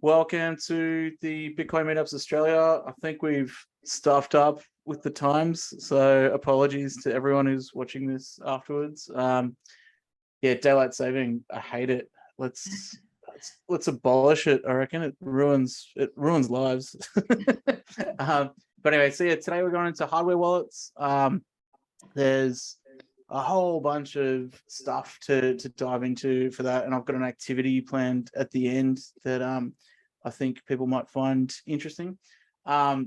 Welcome to the Bitcoin Meetups Australia. I think we've stuffed up with the times, so apologies to everyone who's watching this afterwards. Yeah, daylight saving, I hate it. Let's abolish it. I reckon it ruins lives. But anyway, so yeah, today we're going into hardware wallets. There's a whole bunch of stuff to dive into for that, and I've got an activity planned at the end that I think people might find interesting. So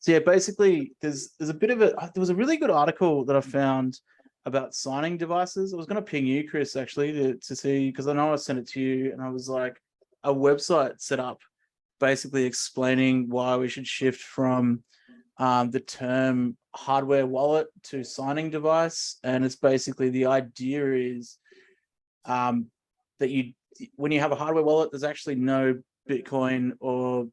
yeah, basically there's a bit of there was a really good article that I found about signing devices. I was going to ping you, Chris, actually, to see, because I know I sent it to you, and I was like, a website set up basically explaining why we should shift from the term hardware wallet to signing device. And it's basically, the idea is that when you have a hardware wallet, there's actually no Bitcoin or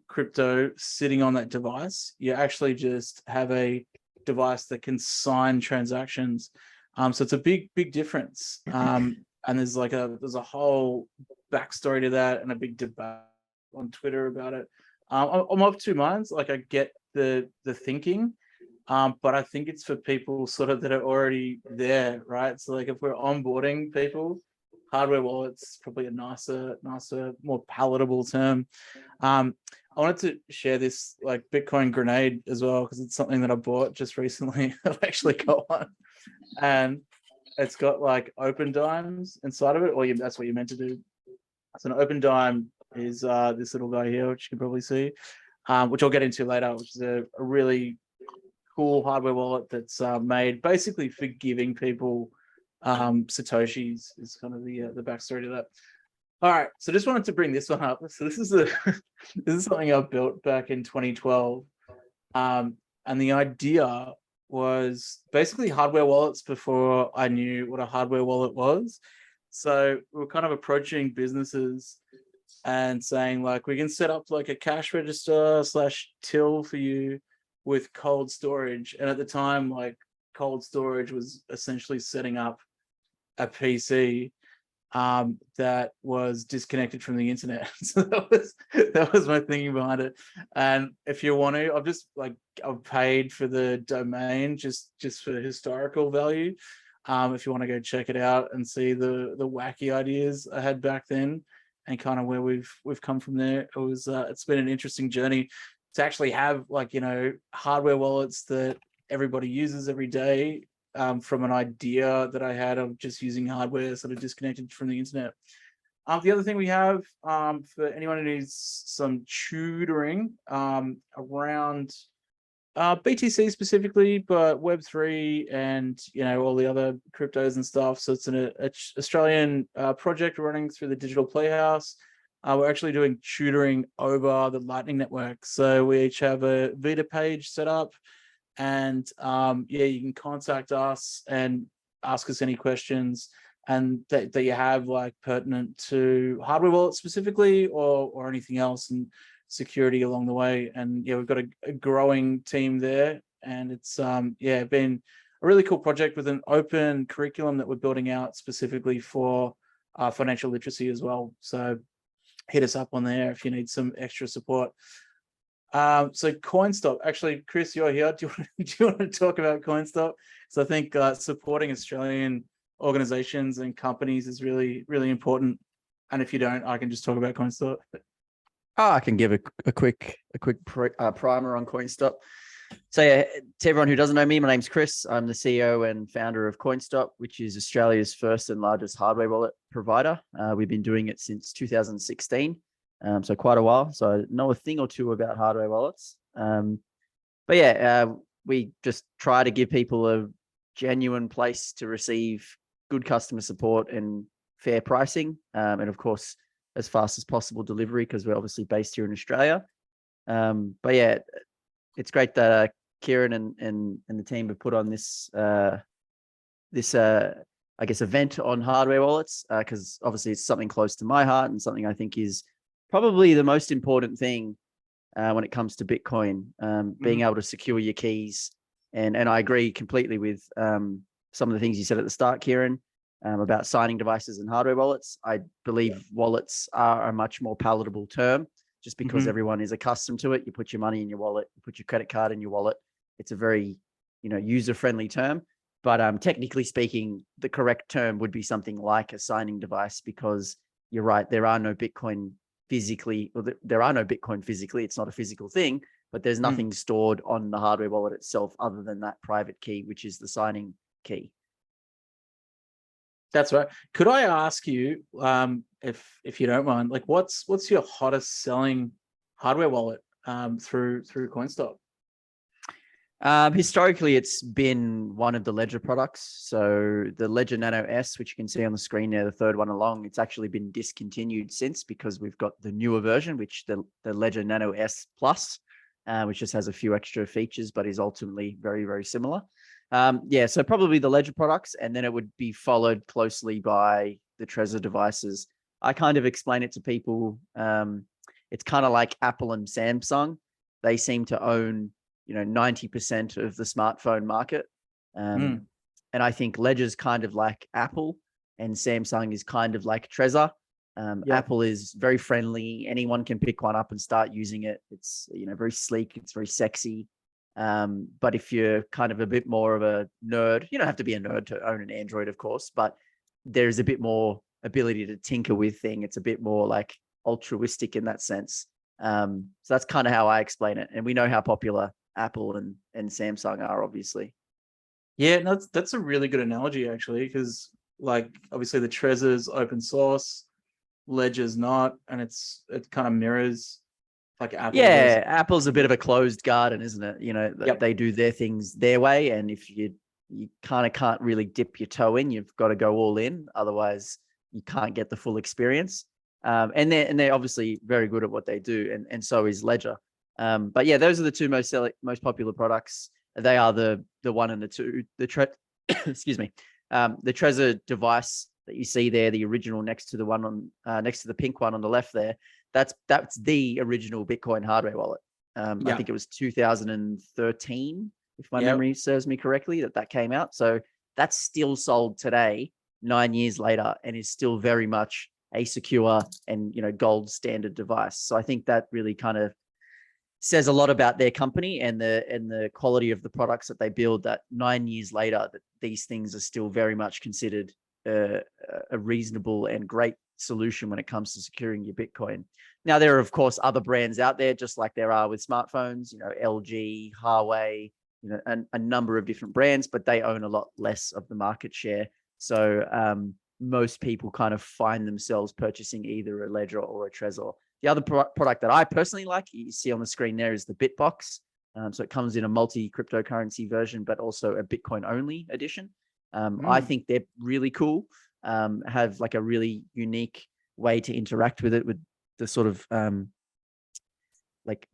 crypto sitting on that device. You actually just have a device that can sign transactions. So it's a big difference. And there's a whole backstory to that, and a big debate on Twitter about it. I'm of two minds. Like, I get the thinking, but I think it's for people sort of that are already there, right? So like, if we're onboarding people, hardware wallets probably a nicer, more palatable term. I wanted to share this like Bitcoin grenade as well, because it's something that I bought just recently. I've actually got one, and it's got like open dimes inside of it, or that's what you're meant to do. So an open dime is this little guy here, which you can probably see, which I'll get into later, which is a really cool hardware wallet that's made basically for giving people Satoshis, is kind of the backstory to that. All right, so just wanted to bring this one up. So this is this is something I built back in 2012, and the idea was basically hardware wallets before I knew what a hardware wallet was. So we were kind of approaching businesses and saying, like, we can set up like a cash register / till for you with cold storage. And at the time, like, cold storage was essentially setting up a PC that was disconnected from the internet. So that was my thinking behind it. And if you want to, I've paid for the domain just for historical value. If you want to go check it out and see the wacky ideas I had back then, and kind of where we've come from there. It was it's been an interesting journey to actually have, like, hardware wallets that everybody uses every day, from an idea that I had of just using hardware sort of disconnected from the internet. The other thing we have, for anyone who needs some tutoring around BTC specifically, but Web3 and all the other cryptos and stuff. So it's an Australian project running through the Digital Playhouse. We're actually doing tutoring over the Lightning Network. So we each have a Vita page set up, and you can contact us and ask us any questions and that you have, like, pertinent to hardware wallets specifically, or anything else, and security along the way. And we've got a growing team there, and it's been a really cool project with an open curriculum that we're building out specifically for financial literacy as well. So hit us up on there if you need some extra support. So CoinStop, actually, Chris, you're here. Do you want to talk about CoinStop? So I think supporting Australian organizations and companies is really, really important. And if you don't, I can just talk about CoinStop. I can give a quick primer on CoinStop. So yeah, to everyone who doesn't know me, my name's Chris. I'm the CEO and founder of CoinStop, which is Australia's first and largest hardware wallet provider. We've been doing it since 2016, so quite a while. So I know a thing or two about hardware wallets. We just try to give people a genuine place to receive good customer support and fair pricing, and of course, as fast as possible delivery, because we're obviously based here in Australia. It's great that Kieran and the team have put on this event on hardware wallets, because obviously it's something close to my heart and something I think is probably the most important thing when it comes to Bitcoin, being able to secure your keys. And I agree completely with some of the things you said at the start, Kieran. about signing devices and hardware wallets. I believe wallets are a much more palatable term just because everyone is accustomed to it. You put your money in your wallet, you put your credit card in your wallet. It's a very, user-friendly term. But technically speaking, the correct term would be something like a signing device, because you're right, there are no Bitcoin physically. Well, there are no Bitcoin physically. It's not a physical thing, but there's nothing stored on the hardware wallet itself other than that private key, which is the signing key. That's right. Could I ask you, if you don't mind, like what's your hottest selling hardware wallet through CoinStop? Historically, it's been one of the Ledger products. So the Ledger Nano S, which you can see on the screen there, the third one along, it's actually been discontinued since, because we've got the newer version, which the Ledger Nano S Plus, which just has a few extra features, but is ultimately very, very similar. So probably the Ledger products, and then it would be followed closely by the Trezor devices. I kind of explain it to people. It's kind of like Apple and Samsung. They seem to own 90% of the smartphone market. And I think Ledger's kind of like Apple, and Samsung is kind of like Trezor. Apple is very friendly. Anyone can pick one up and start using it. It's, very sleek. It's very sexy. But if you're kind of a bit more of a nerd, you don't have to be a nerd to own an Android, of course, but there's a bit more ability to tinker with things. It's a bit more like altruistic in that sense. So that's kind of how I explain it. And we know how popular Apple and Samsung are, obviously. Yeah, no, that's a really good analogy, actually, because like obviously the Trezor's open source, Ledger's not, and it kind of mirrors like Apple does. Apple's a bit of a closed garden, isn't it? They do their things their way, and if you kind of can't really dip your toe in, you've got to go all in, otherwise you can't get the full experience. And they're obviously very good at what they do, and so is Ledger. But yeah, those are the two most popular products. They are the one and the two. Excuse me, the Trezor device that you see there, the original next to the one on next to the pink one on the left there. That's the original Bitcoin hardware wallet. I think it was 2013, if my memory serves me correctly, that came out. So that's still sold today, 9 years later, and is still very much a secure and gold standard device. So I think that really kind of says a lot about their company and the quality of the products that they build, that 9 years later that these things are still very much considered a reasonable and great solution when it comes to securing your Bitcoin. Now, there are, of course, other brands out there, just like there are with smartphones, LG, Huawei, a number of different brands, but they own a lot less of the market share. So most people kind of find themselves purchasing either a Ledger or a Trezor. The other product that I personally like, you see on the screen there, is the Bitbox. So it comes in a multi-cryptocurrency version, but also a Bitcoin-only edition. I think they're really cool, have like a really unique way to interact with it, with the sort of like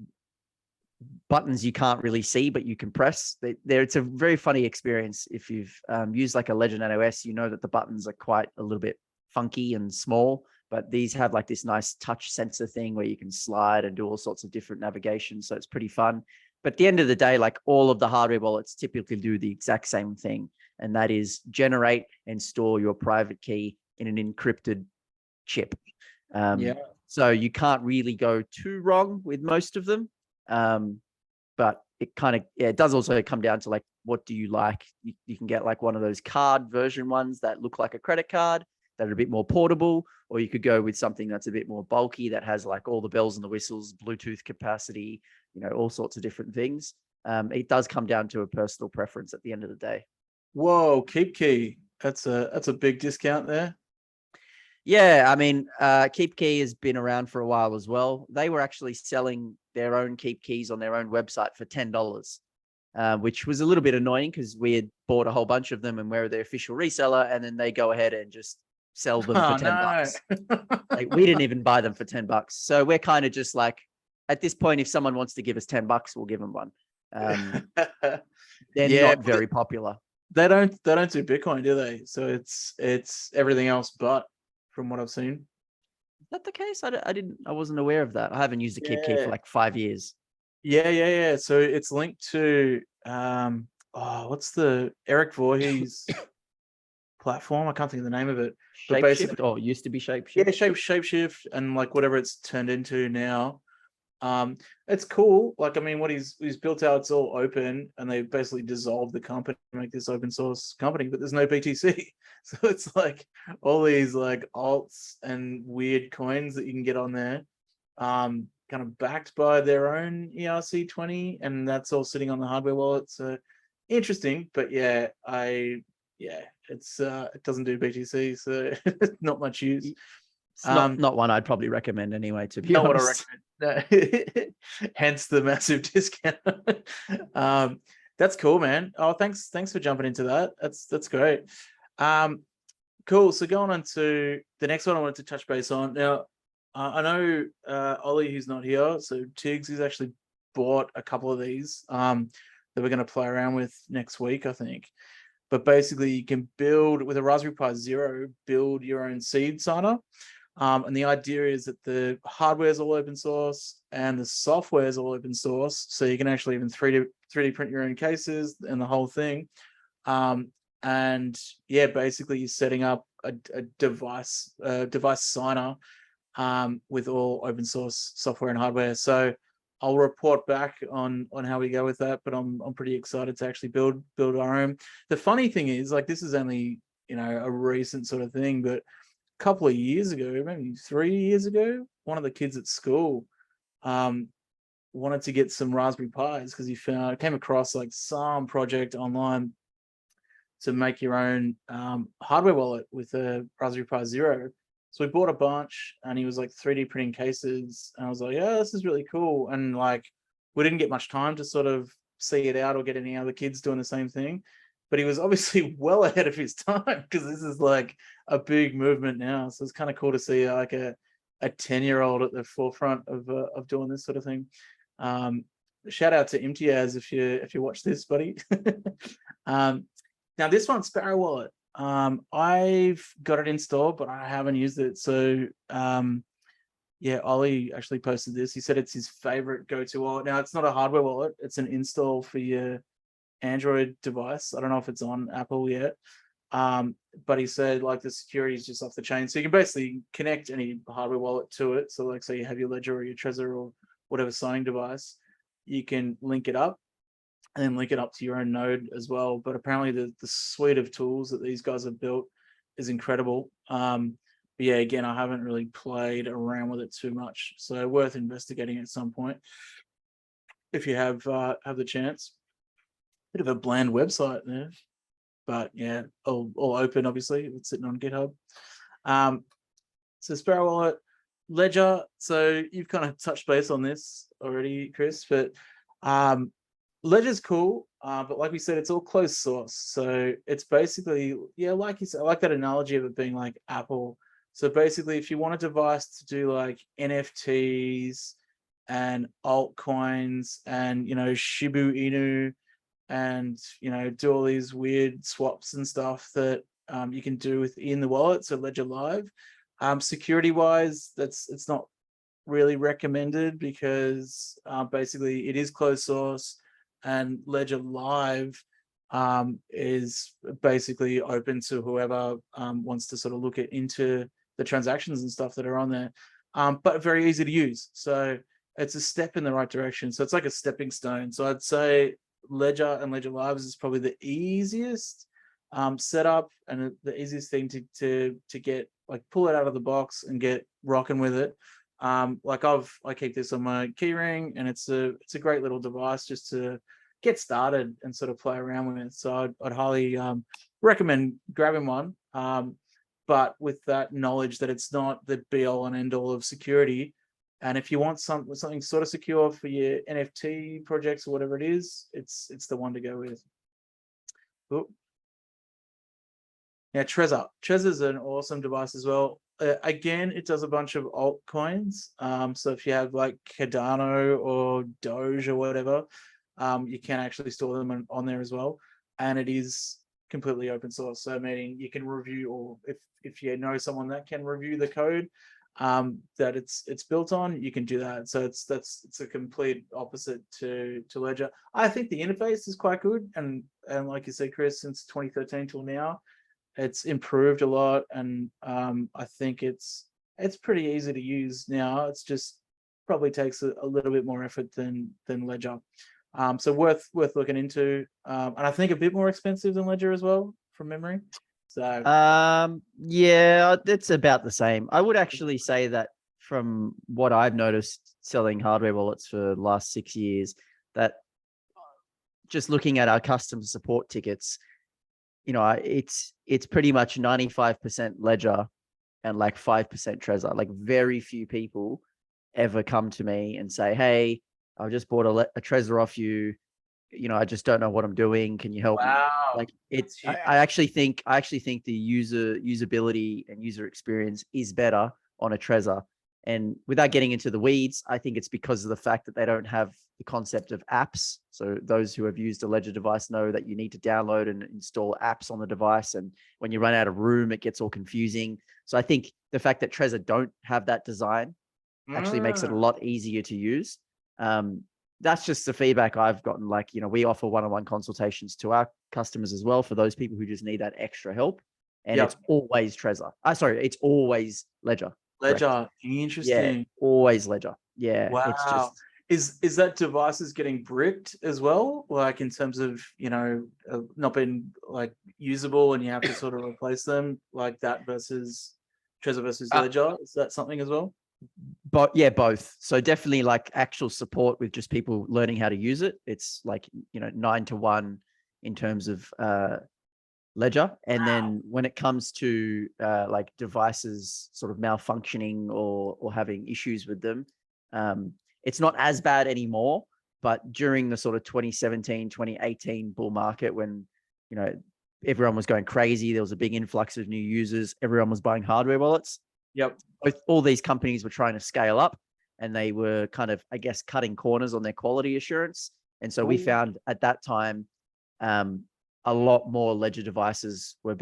buttons you can't really see, but you can press. It's a very funny experience. If you've used like a Ledger Nano S, you know that the buttons are quite a little bit funky and small, but these have like this nice touch sensor thing where you can slide and do all sorts of different navigation. So it's pretty fun. But at the end of the day, like all of the hardware wallets typically do the exact same thing, and that is generate and store your private key in an encrypted chip. So you can't really go too wrong with most of them. But it kind of, it does also come down to like, what do you like? You can get like one of those card version ones that look like a credit card, that are a bit more portable, or you could go with something that's a bit more bulky, that has like all the bells and the whistles, Bluetooth capacity, all sorts of different things. It does come down to a personal preference at the end of the day. Whoa, Keep Key. That's a big discount there. Yeah, I mean, Keep Key has been around for a while as well. They were actually selling their own Keep Keys on their own website for $10, which was a little bit annoying because we had bought a whole bunch of them and we're their official reseller, and then they go ahead and just sell them for $10. Like, we didn't even buy them for $10. So we're kind of just like, at this point, if someone wants to give us $10, we'll give them one. They're not very popular. They don't do Bitcoin, do they? So it's everything else but, from what I've seen. Is that the case? I wasn't aware of that. I haven't used a Keep Key for like 5 years. Yeah. So it's linked to what's the Eric Voorhees platform. I can't think of the name of it. But basically, Shapeshift, or used to be Shapeshift. yeah, Shapeshift and like whatever it's turned into now. It's cool. Like, I mean, what he's built out, it's all open, and they basically dissolved the company to make this open source company, but there's no BTC. So it's like all these like alts and weird coins that you can get on there, kind of backed by their own ERC20, and that's all sitting on the hardware wallet. So interesting, but yeah, it's it doesn't do BTC, so not much use. It's not one I'd probably recommend anyway, to be Not honest. what I recommend. No. Hence the massive discount. That's cool, man. Oh, thanks for jumping into that. That's great. Cool. So going on to the next one I wanted to touch base on. Now, I know Ollie, who's not here, so Tiggs, he's actually bought a couple of these that we're going to play around with next week, I think. But basically, you can build with a Raspberry Pi Zero, build your own seed signer. And the idea is that the hardware is all open source and the software is all open source. So you can actually even 3D print your own cases and the whole thing. And yeah, basically you're setting up a device signer with all open source software and hardware. So I'll report back on how we go with that, but I'm pretty excited to actually build our own. The funny thing is, like, this is only a recent sort of thing, but a couple of years ago, maybe 3 years ago, one of the kids at school wanted to get some Raspberry Pis because he came across like some project online to make your own hardware wallet with a Raspberry Pi Zero. So we bought a bunch, and he was like 3D printing cases, and I was like, yeah, this is really cool. And like, we didn't get much time to sort of see it out or get any other kids doing the same thing, but he was obviously well ahead of his time because this is like a big movement now. So it's kind of cool to see like a 10-year-old at the forefront of doing this sort of thing. Shout out to Imtiaz if you watch this, buddy. Now this one, Sparrow Wallet. I've got it installed, but I haven't used it. So yeah, Ollie actually posted this. He said it's his favorite go-to wallet. Now it's not a hardware wallet; it's an install for your Android device. I don't know if it's on Apple yet, but he said like the security is just off the chain. So you can basically connect any hardware wallet to it. So like, say you have your Ledger or your Trezor or whatever signing device, you can link it up and then link it up to your own node as well. But apparently the suite of tools that these guys have built is incredible. But yeah, again, I haven't really played around with it too much, so worth investigating at some point if you have the chance. Bit of a bland website there, but yeah, all open, obviously. It's sitting on GitHub. So Sparrow Wallet, Ledger. So you've kind of touched base on this already, Chris, but Ledger's cool, but like we said, it's all closed source. So it's basically, yeah, like you said, I like that analogy of it being like Apple. So basically, if you want a device to do like NFTs and altcoins and Shibu Inu and do all these weird swaps and stuff that you can do within the wallet, so Ledger Live, security wise, it's not really recommended because basically it is closed source, and Ledger Live is basically open to whoever wants to sort of look into the transactions and stuff that are on there, but very easy to use. So it's a step in the right direction. So it's like a stepping stone. So I'd say Ledger and Ledger Live is probably the easiest setup and the easiest thing to get, like, pull it out of the box and get rocking with it. Like I keep this on my keyring, and it's a great little device just to get started and sort of play around with it. So I'd highly recommend grabbing one, but with that knowledge that it's not the be all and end all of security. And if you want something sort of secure for your NFT projects or whatever it is, it's the one to go with. Ooh. Now, Trezor. Trezor's an awesome device as well. Again, it does a bunch of altcoins. So if you have like Cardano or Doge or whatever, you can actually store them on there as well. And it is completely open source. So meaning you can review, or if you know someone that can review the code that it's built on, you can do that. So it's a complete opposite to Ledger. I think the interface is quite good, and like you said, Chris, since 2013 till now, It's improved a lot, and I think it's pretty easy to use now. It's just probably takes a little bit more effort than Ledger. So worth looking into, and I think a bit more expensive than Ledger as well, from memory. So yeah, it's about the same. I would actually say that from what I've noticed selling hardware wallets for the last 6 years, that just looking at our customer support tickets, you know, it's pretty much 95% Ledger and like 5% Trezor. Like very few people ever come to me and say, "Hey, I just bought a Trezor off you. You know, I just don't know what I'm doing. Can you help me?" wow, Like that's huge. I actually think the usability and user experience is better on a Trezor. And without getting into the weeds, I think it's because of the fact that they don't have the concept of apps. So those who have used a Ledger device know that you need to download and install apps on the device. And when you run out of room, it gets all confusing. So I think the fact that Trezor don't have that design actually makes it a lot easier to use. That's just the feedback I've gotten. Like, you know, we offer one-on-one consultations to our customers as well for those people who just need that extra help. And Yep. it's always Trezor. Sorry, it's always Ledger. Correct. Ledger, Yeah, interesting. always Ledger. Yeah, it's Wow. just Is that devices getting bricked as well? Like in terms of, you know, not being like usable and you have to sort of replace them like that versus Trezor versus uh, Ledger? Is that something as well? but yeah, both. So definitely like actual support with just people learning how to use it. It's like, you know, 9-to-1 in terms of Ledger. And then when it comes to like devices sort of malfunctioning or having issues with them, it's not as bad anymore. But during the sort of 2017, 2018 bull market, when, you know, everyone was going crazy, there was a big influx of new users, everyone was buying hardware wallets. Yep. All these companies were trying to scale up, and they were kind of, I guess, cutting corners on their quality assurance. And so we found at that time, a lot more Ledger devices were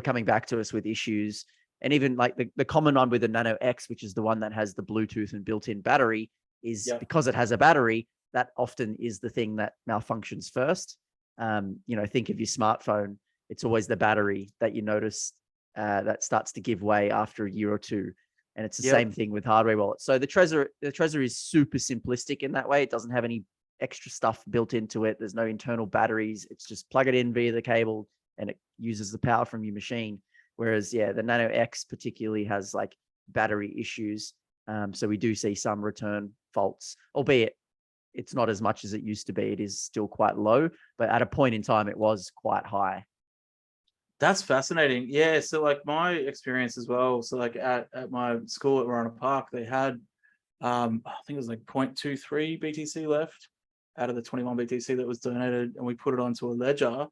coming back to us with issues. And even like the common one with the Nano X, which is the one that has the Bluetooth and built-in battery, is because it has a battery, that often is the thing that malfunctions first. You know, think of your smartphone. It's always the battery that you notice that starts to give way after a year or two. And it's the same thing with hardware wallets. So the Trezor is super simplistic in that way. It doesn't have any extra stuff built into it. There's no internal batteries. It's just plug it in via the cable and it uses the power from your machine. Whereas, yeah, the Nano X particularly has like battery issues. So we do see some return faults, albeit it's not as much as it used to be. It is still quite low, but at a point in time, it was quite high. That's fascinating. Yeah. So like my experience as well. So like at my school at Rana Park, they had I think it was like 0.23 BTC left out of the 21 BTC that was donated, and we put it onto a ledger,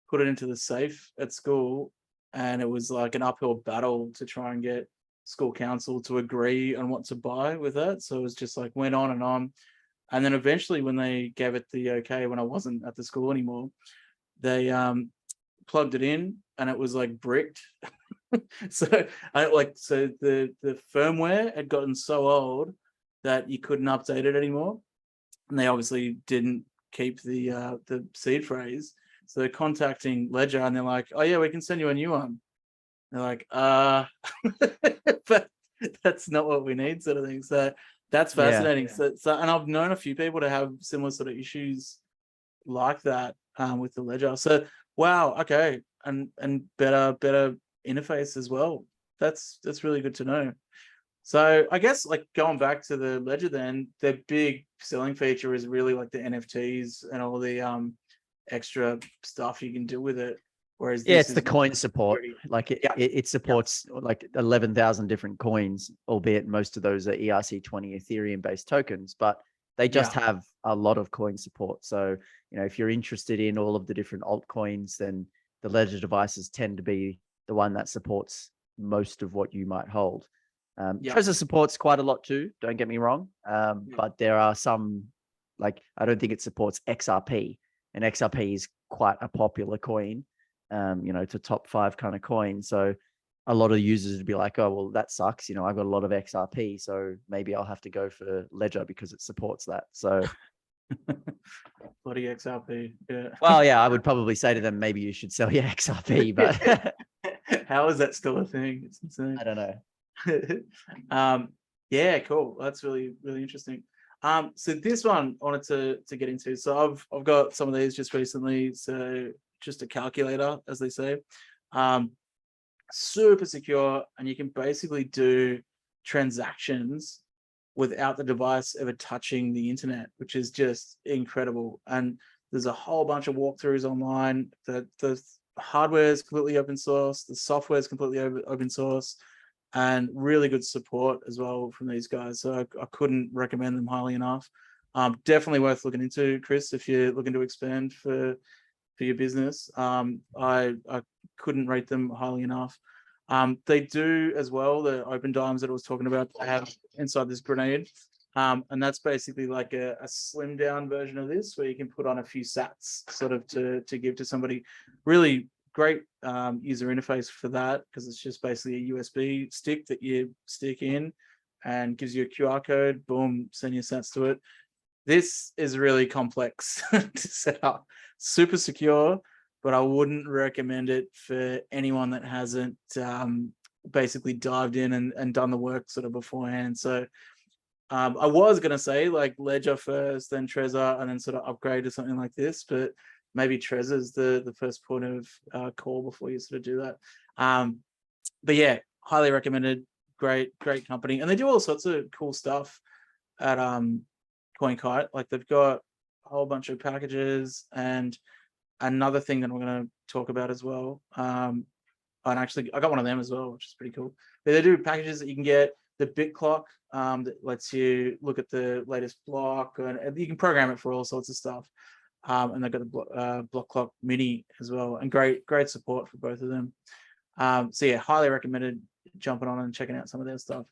put it into the safe at school, and it was like an uphill battle to try and get school council to agree on what to buy with it. So it was just like went on and on. And then eventually when they gave it the okay, when I wasn't at the school anymore, they plugged it in and it was like bricked. So the firmware had gotten so old that you couldn't update it anymore, and they obviously didn't keep the seed phrase. So they're contacting Ledger and they're like, "Oh yeah, we can send you a new one." They're like, but that's not what we need, sort of thing. So that's fascinating. Yeah. So and I've known a few people to have similar sort of issues like that with the Ledger. So wow, okay, and better interface as well. That's really good to know. So I guess like going back to the Ledger, then the big selling feature is really like the NFTs and all the extra stuff you can do with it. Whereas yeah, it's the coin support. Like it supports like 11,000 different coins, albeit most of those are ERC20 Ethereum based tokens, but they just have a lot of coin support. So, you know, if you're interested in all of the different altcoins, then the Ledger devices tend to be the one that supports most of what you might hold. Trezor supports quite a lot too, don't get me wrong. But there are some, like, I don't think it supports XRP, and XRP is quite a popular coin. You know, it's a top 5 kind of coin. So a lot of users would be like, oh, well, that sucks. You know, I've got a lot of XRP, so maybe I'll have to go for Ledger because it supports that. So Bloody XRP. Yeah. Well, yeah, I would probably say to them, maybe you should sell your XRP, but How is that still a thing? It's insane. I don't know. Yeah, cool. That's really, really interesting. So this one I wanted to get into. So I've got some of these just recently. So just a calculator, as they say. Super secure, and you can basically do transactions without the device ever touching the internet, which is just incredible. And there's a whole bunch of walkthroughs online. The hardware is completely open source, the software is completely open source, and really good support as well from these guys. So I couldn't recommend them highly enough. Definitely worth looking into, Chris, if you're looking to expand for your business. I couldn't rate them highly enough. They do as well the open dimes that I was talking about have inside this grenade. And that's basically like a slim down version of this, where you can put on a few sats sort of to give to somebody. Really great user interface for that, because it's just basically a USB stick that you stick in and gives you a QR code. Boom, send your sats to it. This is really complex to set up, super secure, but I wouldn't recommend it for anyone that hasn't basically dived in and done the work sort of beforehand. So I was going to say like Ledger first, then Trezor, and then sort of upgrade to something like this, but maybe Trezor's the first point of call before you sort of do that. But yeah, highly recommended. Great company. And they do all sorts of cool stuff at CoinKite. Like they've got a whole bunch of packages, and another thing that I'm going to talk about as well. And actually I got one of them as well, which is pretty cool. But they do packages that you can get. The bit clock that lets you look at the latest block, and you can program it for all sorts of stuff. And they've got the block clock mini as well, and great support for both of them. So yeah, highly recommended jumping on and checking out some of their stuff.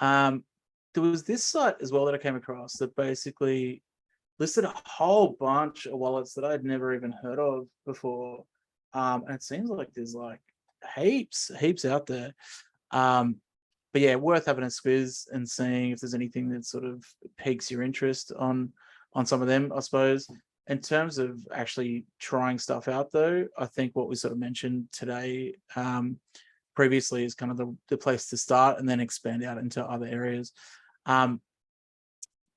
There was this site as well that I came across that basically listed a whole bunch of wallets that I'd never even heard of before. And it seems like there's like heaps out there. But yeah, worth having a squiz and seeing if there's anything that sort of piques your interest on some of them, I suppose. In terms of actually trying stuff out though, I think what we sort of mentioned today previously is kind of the place to start, and then expand out into other areas.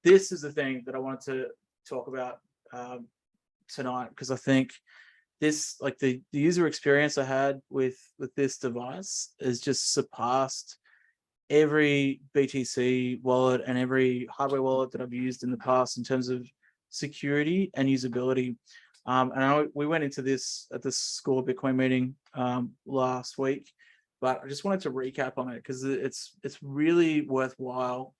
This is the thing that I wanted to talk about tonight, because I think this, like the user experience I had with this device has just surpassed every BTC wallet and every hardware wallet that I've used in the past in terms of security and usability. And we went into this at the School of Bitcoin meeting last week, but I just wanted to recap on it because it's really worthwhile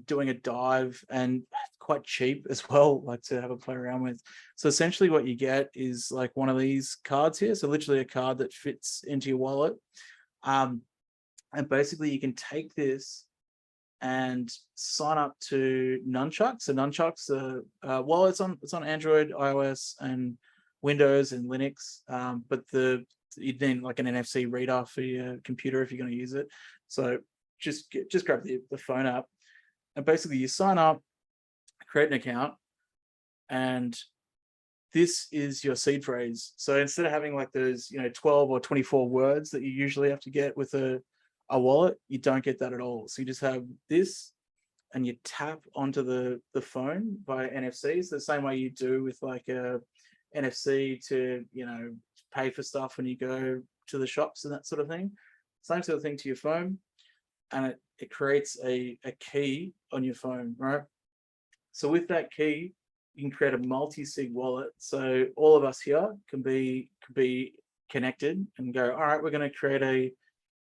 doing a dive, and quite cheap as well, like to have a play around with. So essentially what you get is like one of these cards here. So literally a card that fits into your wallet. And basically you can take this and sign up to Nunchuck. So Nunchuck's well, it's on Android, iOS, and Windows and Linux. But you'd need like an NFC reader for your computer if you're going to use it. So just grab the phone app, and basically you sign up, create an account, and this is your seed phrase. So instead of having like those 12 or 24 words that you usually have to get with a wallet, you don't get that at all. So you just have this, and you tap onto the phone by NFC. So the same way you do with like a NFC to pay for stuff when you go to the shops and that sort of thing. Same sort of thing to your phone, and it creates a key on your phone, right? So with that key, you can create a multi-sig wallet. So all of us here can be connected and go, all right, we're going to create a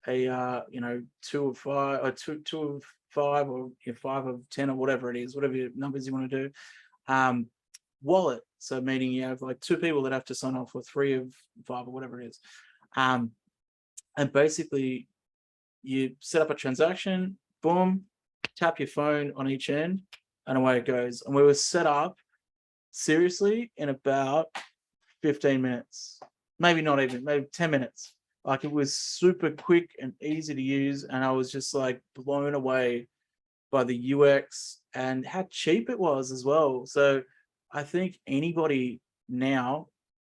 2 of 5 or 2 of 5 or 5 of 10 or whatever it is, whatever numbers you want to do, wallet. So meaning you have like 2 people that have to sign off, or 3 of 5 or whatever it is. And basically you set up a transaction, boom, tap your phone on each end, and away it goes. And we were set up seriously in about 15 minutes, maybe not even, maybe 10 minutes. Like it was super quick and easy to use. And I was just like blown away by the UX and how cheap it was as well. So I think anybody now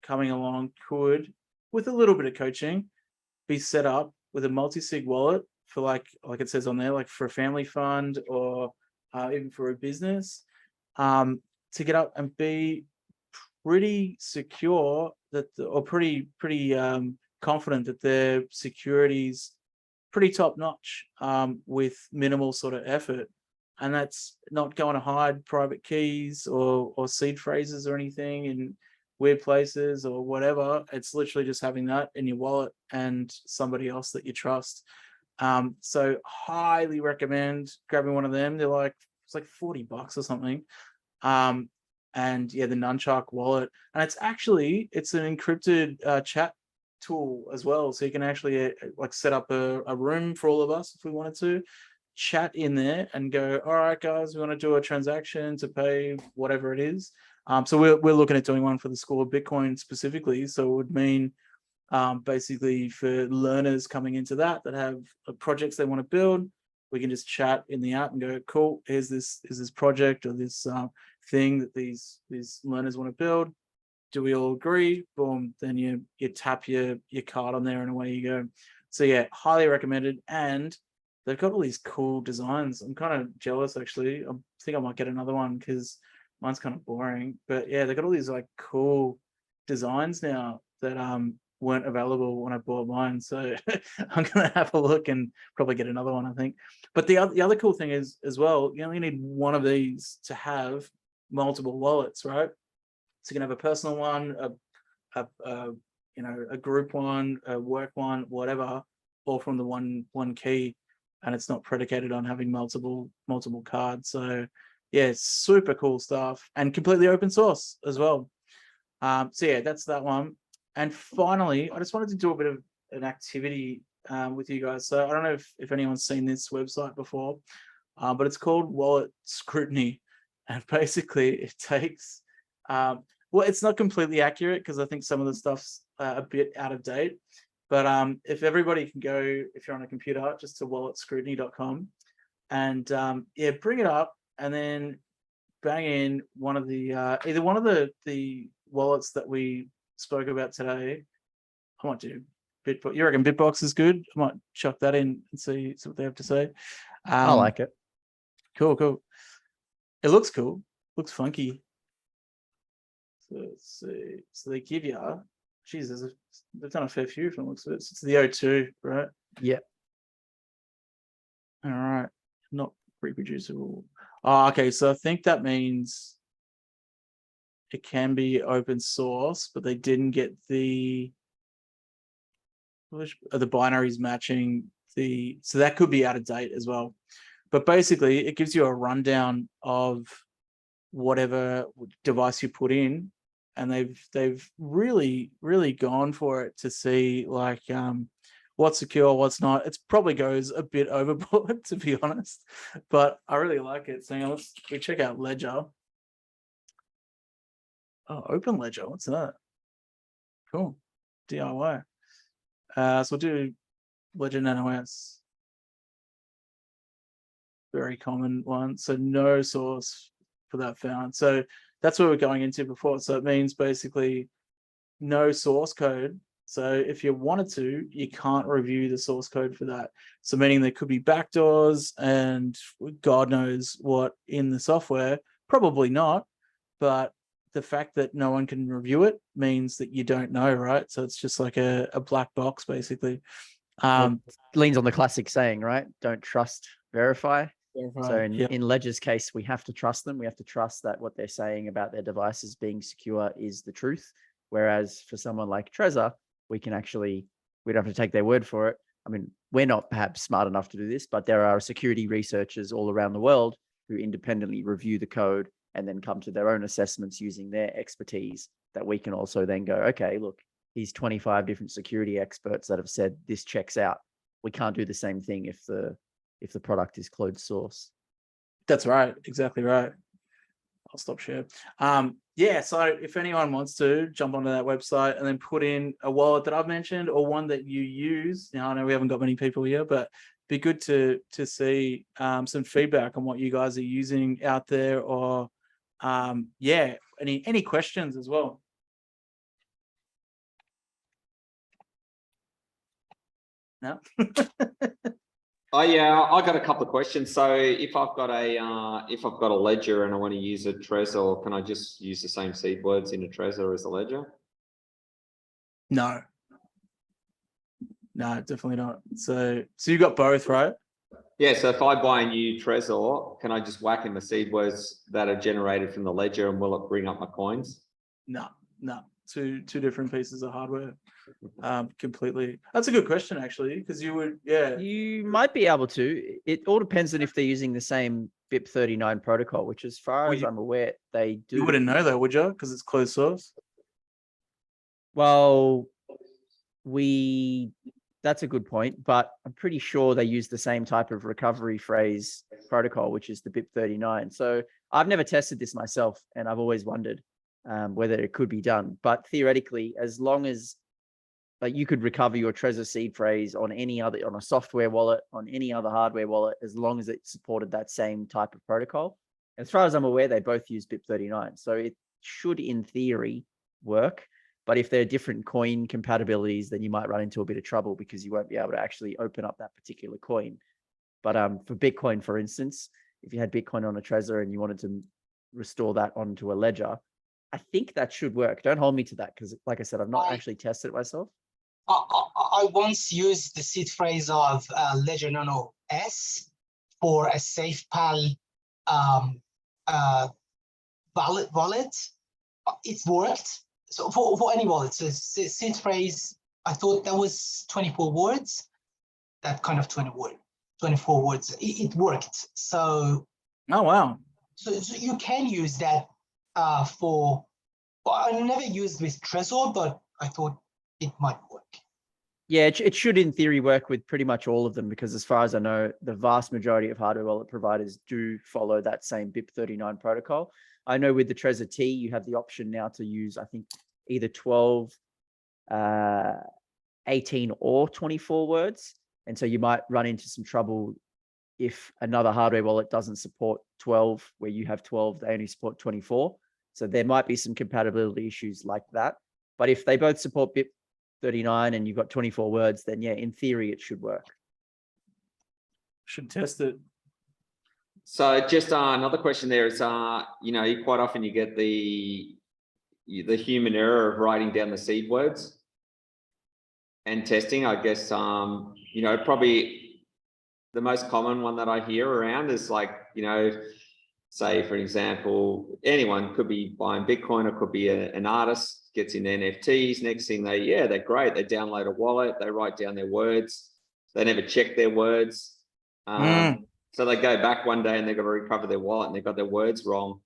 coming along could, with a little bit of coaching, be set up with a multi-sig wallet for like it says on there, like for a family fund or even for a business, to get up and be pretty secure or pretty confident that their security's pretty top notch, with minimal sort of effort. And that's not going to hide private keys or seed phrases or anything in weird places or whatever. It's literally just having that in your wallet and somebody else that you trust. So highly recommend grabbing one of them. It's like $40 or something. And yeah, the Nunchuck wallet, and it's an encrypted chat tool as well. So you can actually like set up a room for all of us if we wanted to chat in there and go, all right, guys, we want to do a transaction to pay whatever it is. So we're looking at doing one for the School of Bitcoin specifically. So it would mean basically for learners coming into that have projects they want to build, we can just chat in the app and go, cool, here's this project or this thing that these learners want to build. Do we all agree? Boom. Then you tap your card on there and away you go. So yeah, highly recommended. And they've got all these cool designs. I'm kind of jealous actually. I think I might get another one because mine's kind of boring. But yeah, they've got all these like cool designs now that weren't available when I bought mine. So I'm gonna have a look and probably get another one, I think. But the other cool thing is as well, you only need one of these to have multiple wallets, right? So you can have a personal one, a group one, a work one, whatever, all from the one key, and it's not predicated on having multiple cards. So yeah, it's super cool stuff and completely open source as well. So yeah, that's that one. And finally, I just wanted to do a bit of an activity with you guys. So I don't know if anyone's seen this website before, but it's called Wallet Scrutiny, and basically it takes well, it's not completely accurate because I think some of the stuff's a bit out of date. But if everybody can go, if you're on a computer, just to walletscrutiny.com and yeah, bring it up and then bang in one of the either one of the wallets that we spoke about today. I might do Bitbox. You reckon Bitbox is good? I might chuck that in and see what they have to say. I like it. Cool. It looks cool. Looks funky. So let's see. So they give you, Jesus, they've done a fair few from the looks of it. It's the O2, right? Yeah. All right. Not reproducible. Oh, okay. So I think that means it can be open source, but they didn't get the binaries matching so that could be out of date as well. But basically, it gives you a rundown of whatever device you put in, and they've really gone for it to see like what's secure, what's not. It probably goes a bit overboard to be honest, but I really like it. So we check out Ledger. Oh, Open Ledger, what's that? Cool. DIY. So we'll do Ledger Nano S. Very common one. So no source for that found. So that's what we're going into before. So it means basically no source code. So if you wanted to, you can't review the source code for that. So meaning there could be backdoors and God knows what in the software, probably not. But the fact that no one can review it means that you don't know, right? So it's just like a black box basically. Leans on the classic saying, right? Don't trust, verify. So Yep. in Ledger's case, we have to trust them. We have to trust that what they're saying about their devices being secure is the truth. Whereas for someone like Trezor, we don't have to take their word for it. I mean, we're not perhaps smart enough to do this, but there are security researchers all around the world who independently review the code and then come to their own assessments using their expertise that we can also then go, okay, look, these 25 different security experts that have said this checks out. We can't do the same thing if the product is closed source. That's right. Exactly right. I'll stop share. yeah, so if anyone wants to jump onto that website and then put in a wallet that I've mentioned or one that you use. Now I know we haven't got many people here, but be good to see some feedback on what you guys are using out there, or yeah, any questions as well. No. Oh yeah, I got a couple of questions. So if I've got a ledger and I want to use a Trezor, can I just use the same seed words in a Trezor as a ledger? No, definitely not. So you got both, right? Yeah. So if I buy a new Trezor, can I just whack in the seed words that are generated from the ledger, and will it bring up my coins? No. Two different pieces of hardware. Completely. That's a good question, actually, because you would, yeah. You might be able to. It all depends on if they're using the same BIP39 protocol, which, as far as I'm aware, they do. You wouldn't know though, would you? Because it's closed source. Well, that's a good point, but I'm pretty sure they use the same type of recovery phrase protocol, which is the BIP39. So I've never tested this myself, and I've always wondered whether it could be done. But theoretically, as long as you could recover your Trezor seed phrase on on a software wallet, on any other hardware wallet, as long as it supported that same type of protocol. As far as I'm aware, they both use BIP39. So it should, in theory, work. But if there are different coin compatibilities, then you might run into a bit of trouble because you won't be able to actually open up that particular coin. But for Bitcoin, for instance, if you had Bitcoin on a Trezor and you wanted to restore that onto a ledger, I think that should work. Don't hold me to that because, like I said, I've not actually tested it myself. I once used the seed phrase of Ledger Nano S for a SafePal wallet. It worked. So for any wallet, so seed phrase, I thought that was 24 words. That kind of 24 words. It worked. So. Oh wow. So you can use that for. Well, I never used with Trezor, but I thought it might work. Yeah, it should in theory work with pretty much all of them, because as far as I know, the vast majority of hardware wallet providers do follow that same BIP39 protocol. I know with the Trezor T, you have the option now to use, I think, either 12, 18 or 24 words. And so you might run into some trouble if another hardware wallet doesn't support 12, where you have 12, they only support 24. So there might be some compatibility issues like that. But if they both support BIP39 and you've got 24 words, then yeah, in theory, it should work. Should test it. So just another question there is, quite often you get the human error of writing down the seed words and testing. I guess, probably the most common one that I hear around is say, for example, anyone could be buying Bitcoin, or could be an artist, gets into NFTs. Next thing they're great. They download a wallet, they write down their words. They never check their words. So they go back one day and they've got to recover their wallet and they've got their words wrong.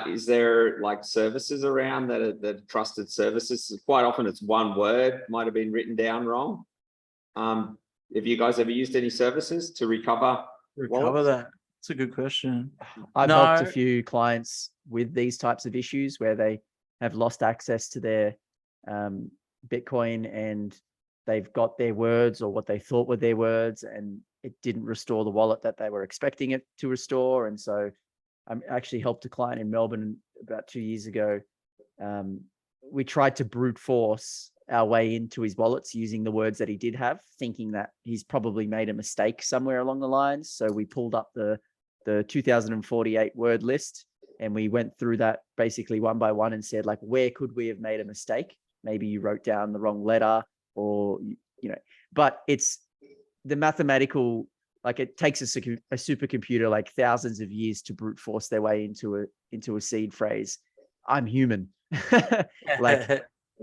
Is there services around that are trusted services? Quite often it's one word might have been written down wrong. Have you guys ever used any services to recover wallets? That? That's a good question. I've helped a few clients with these types of issues where they have lost access to their Bitcoin, and they've got their words or what they thought were their words, and it didn't restore the wallet that they were expecting it to restore. And so I actually helped a client in Melbourne about 2 years ago. We tried to brute force our way into his wallets using the words that he did have, thinking that he's probably made a mistake somewhere along the lines. So we pulled up the 2048 word list, and we went through that basically one by one and said, where could we have made a mistake? Maybe you wrote down the wrong letter, or, but it's the mathematical, it takes a supercomputer thousands of years to brute force their way into a seed phrase. I'm human.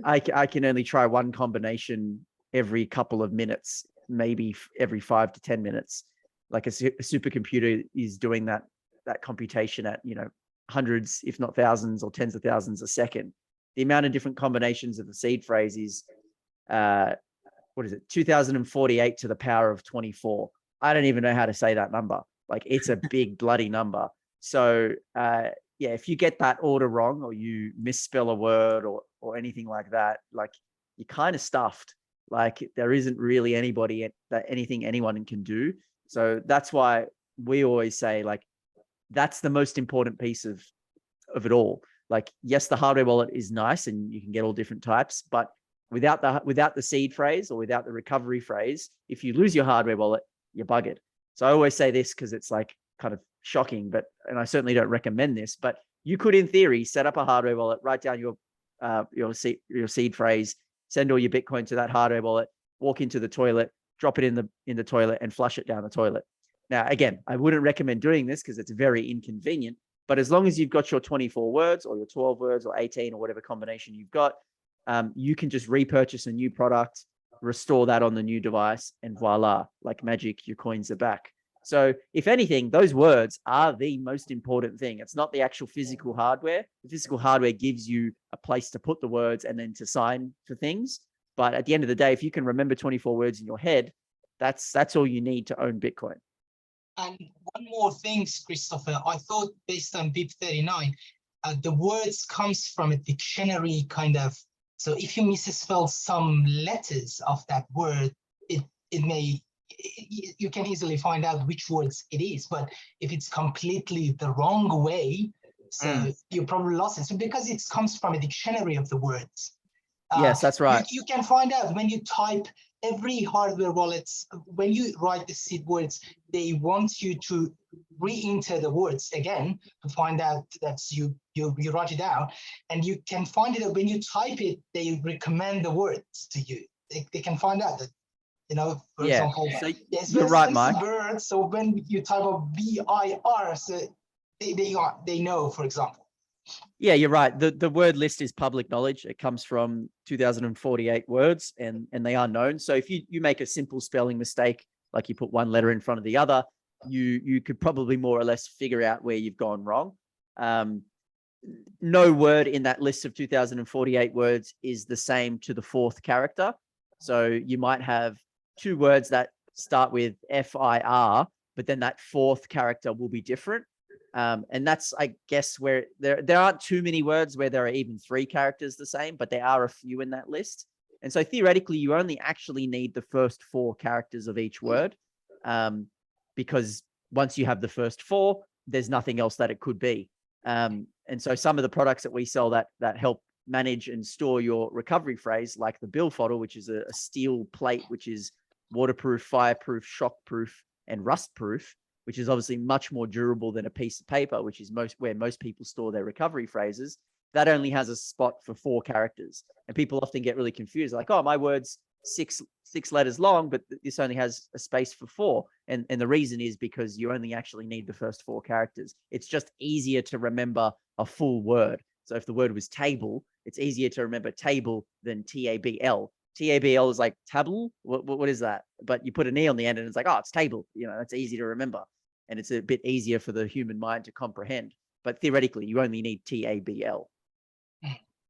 I can only try one combination every couple of minutes, maybe every 5 to 10 minutes. A supercomputer is doing that computation at, hundreds, if not thousands or tens of thousands a second. The amount of different combinations of the seed phrase is, 2048 to the power of 24. I don't even know how to say that number. It's a big bloody number. So if you get that order wrong or you misspell a word or anything like that, like you're kind of stuffed. Like there isn't really anything anyone can do. So that's why we always say, like, that's the most important piece of it all. Like, yes, the hardware wallet is nice and you can get all different types, but without the seed phrase or without the recovery phrase, if you lose your hardware wallet, you're buggered. So I always say this because it's like kind of shocking, and I certainly don't recommend this, but you could, in theory, set up a hardware wallet, write down your seed phrase, send all your Bitcoin to that hardware wallet, walk into the toilet, drop it in the toilet and flush it down the toilet. Now, again, I wouldn't recommend doing this because it's very inconvenient, but as long as you've got your 24 words or your 12 words or 18 or whatever combination you've got, you can just repurchase a new product, restore that on the new device, and voila, like magic, your coins are back. So if anything, those words are the most important thing. It's not the actual physical hardware. The physical hardware gives you a place to put the words and then to sign for things. But at the end of the day, if you can remember 24 words in your head, that's all you need to own Bitcoin. And one more thing, Christopher, I thought based on BIP 39, the words comes from a dictionary kind of. So if you misspell some letters of that word, you can easily find out which words it is. But if it's completely the wrong way, so you probably lost it. So because it comes from a dictionary of the words. Yes, that's right. You can find out when you type every hardware wallets, when you write the seed words, they want you to re-enter the words again to find out that you write it down. And you can find it when you type it, they recommend the words to you. They can find out that, for example, so yes, you're right, Mike. Bird, so when you type a BIR, so they know, for example. Yeah, you're right. The word list is public knowledge. It comes from 2048 words and they are known. So if you make a simple spelling mistake, like you put one letter in front of the other, you could probably more or less figure out where you've gone wrong. No word in that list of 2048 words is the same to the fourth character. So you might have two words that start with FIR, but then that fourth character will be different. And that's, I guess, where there aren't too many words where there are even three characters the same, but there are a few in that list. And so theoretically, you only actually need the first four characters of each word, because once you have the first four, there's nothing else that it could be. And so some of the products that we sell that help manage and store your recovery phrase, like the Bill Fodder, which is a steel plate, which is waterproof, fireproof, shockproof, and rustproof, which is obviously much more durable than a piece of paper, which is where most people store their recovery phrases. That only has a spot for 4 characters. And people often get really confused, like, oh, my word's six letters long, but this only has a space for 4. And the reason is because you only actually need the first 4 characters. It's just easier to remember a full word. So if the word was table, it's easier to remember table than TABL. TABL is like table. What is that? But you put an E on the end and it's like, oh, it's table. That's easy to remember. And it's a bit easier for the human mind to comprehend. But theoretically, you only need TABL.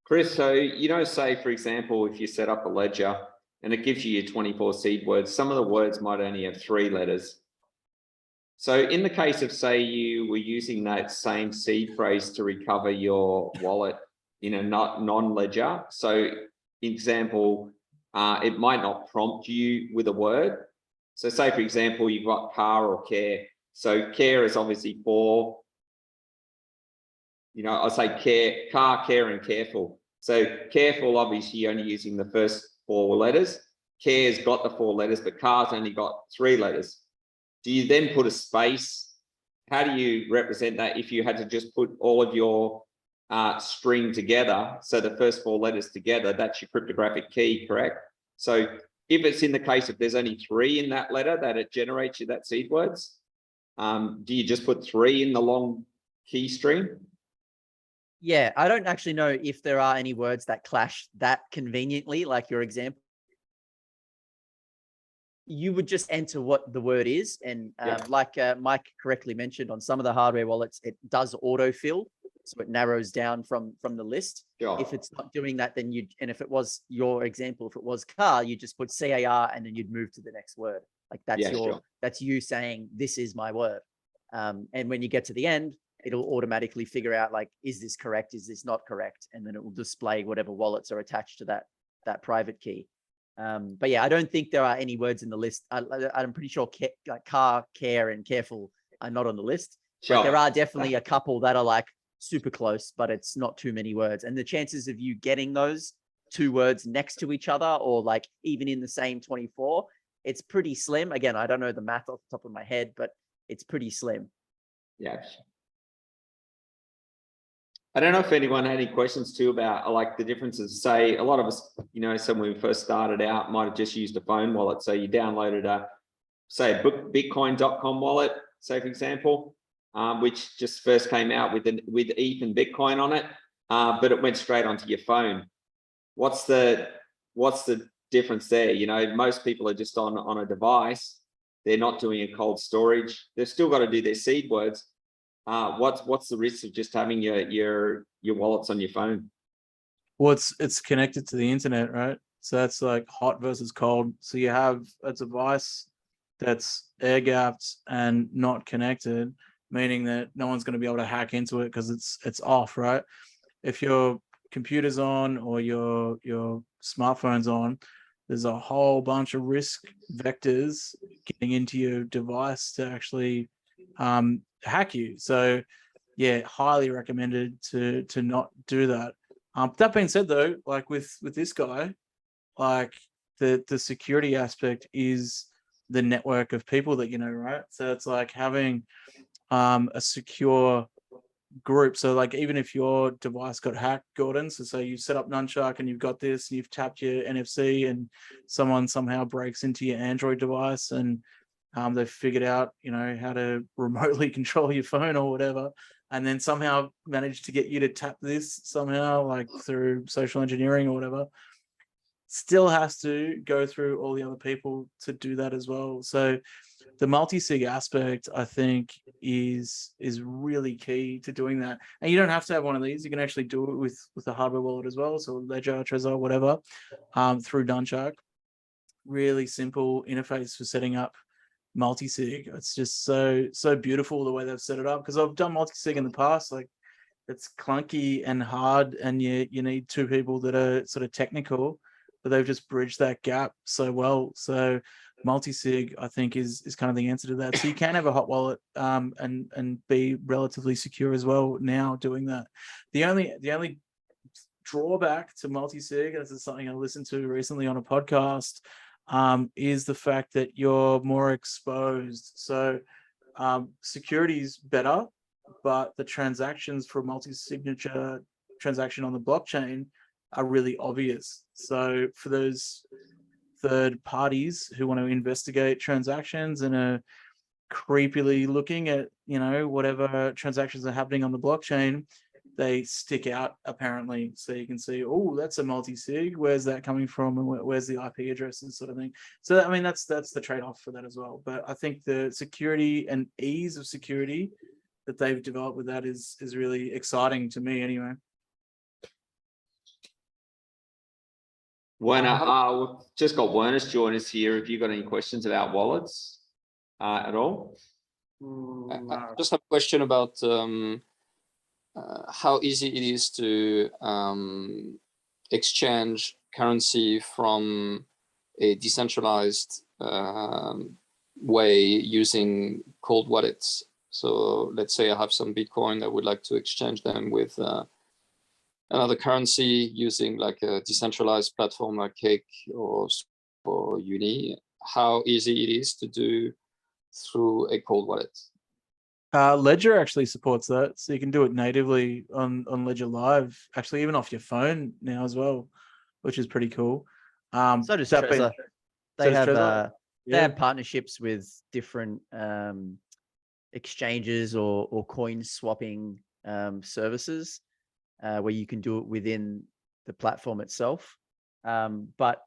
Chris, so, say, for example, if you set up a ledger and it gives you your 24 seed words, some of the words might only have 3 letters. So in the case of, say, you were using that same seed phrase to recover your wallet in a non-ledger, so example, it might not prompt you with a word. So say, for example, you've got car or care. So care is obviously 4, I'll say care, car, care, and careful. So careful, obviously, you're only using the first 4 letters. Care's got the 4 letters, but car's only got 3 letters. Do you then put a space? How do you represent that if you had to just put all of your string together? So the first 4 letters together, that's your cryptographic key, correct? So if it's in the case of there's only 3 in that letter that it generates you that seed words, do you just put 3 in the long key string? Yeah, I don't actually know if there are any words that clash that conveniently, like your example. You would just enter what the word is. And like Mike correctly mentioned, on some of the hardware wallets, it does autofill. So it narrows down from the list. Sure. If it's not doing that, then and if it was your example, if it was car, you just put CAR and then you'd move to the next word. Like that's that's you saying, this is my word. And when you get to the end, it'll automatically figure out like, is this correct? Is this not correct? And then it will display whatever wallets are attached to that private key. But yeah, I don't think there are any words in the list. I'm pretty sure like car, care, and careful are not on the list. Sure. But there are definitely a couple that are like super close, but it's not too many words. And the chances of you getting those 2 words next to each other, or like even in the same 24, it's pretty slim. Again, I don't know the math off the top of my head, but it's pretty slim. Yeah. I don't know if anyone had any questions too about like the differences. Say a lot of us, you know, so when we first started out, might have just used a phone wallet. So you downloaded say a Bitcoin.com wallet, say for example, which just first came out with ETH and Bitcoin on it, but it went straight onto your phone. What's the difference there? You know, most people are just on a device. They're not doing a cold storage. They've still got to do their seed words. What's the risk of just having your wallets on your phone? Well, it's connected to the internet, right? So that's like hot versus cold. So you have a device that's air gapped and not connected, meaning that no one's going to be able to hack into it because it's off, right? If your computer's on or your smartphone's on, there's a whole bunch of risk vectors getting into your device to actually hack you. So yeah, highly recommended to not do that. That being said though, like with this guy, like the security aspect is the network of people that you know, right? So it's like having a secure group. So like even if your device got hacked, Gordon, so say you set up Nunchuck and you've got this and you've tapped your NFC and someone somehow breaks into your Android device and they've figured out, you know, how to remotely control your phone or whatever, and then somehow managed to get you to tap this somehow, like through social engineering or whatever, still has to go through all the other people to do that as well. So the multi-sig aspect, I think, is really key to doing that. And you don't have to have one of these. You can actually do it with a hardware wallet as well. So Ledger, Trezor, whatever, through Nunchuck. Really simple interface for setting up multi-sig. It's just so beautiful the way they've set it up, because I've done multi-sig in the past. Like it's clunky and hard, and you need 2 people that are sort of technical, but they've just bridged that gap so well. So multi-sig, I think, is kind of the answer to that. So you can have a hot wallet and be relatively secure as well now doing that. The only drawback to multi-sig, as is something I listened to recently on a podcast, is the fact that you're more exposed. So security is better, but the transactions for a multi-signature transaction on the blockchain are really obvious. So for those third parties who want to investigate transactions and are creepily looking at, you know, whatever transactions are happening on the blockchain, they stick out apparently. So you can see, oh, that's a multi-sig. Where's that coming from? And where's the IP address and sort of thing. So, I mean, that's the trade-off for that as well. But I think the security and ease of security that they've developed with that is really exciting to me anyway. Werner, we've just got Werner's join us here. Have you got any questions about wallets at all? I just have a question about how easy it is to exchange currency from a decentralized way using cold wallets. So let's say I have some Bitcoin, I would like to exchange them with another currency using like a decentralized platform like Cake or Uni. How easy it is to do through a cold wallet? Ledger actually supports that, so you can do it natively on Ledger Live, actually even off your phone now as well, which is pretty cool. So does Trezor. They have partnerships with different exchanges or coin swapping services where you can do it within the platform itself. But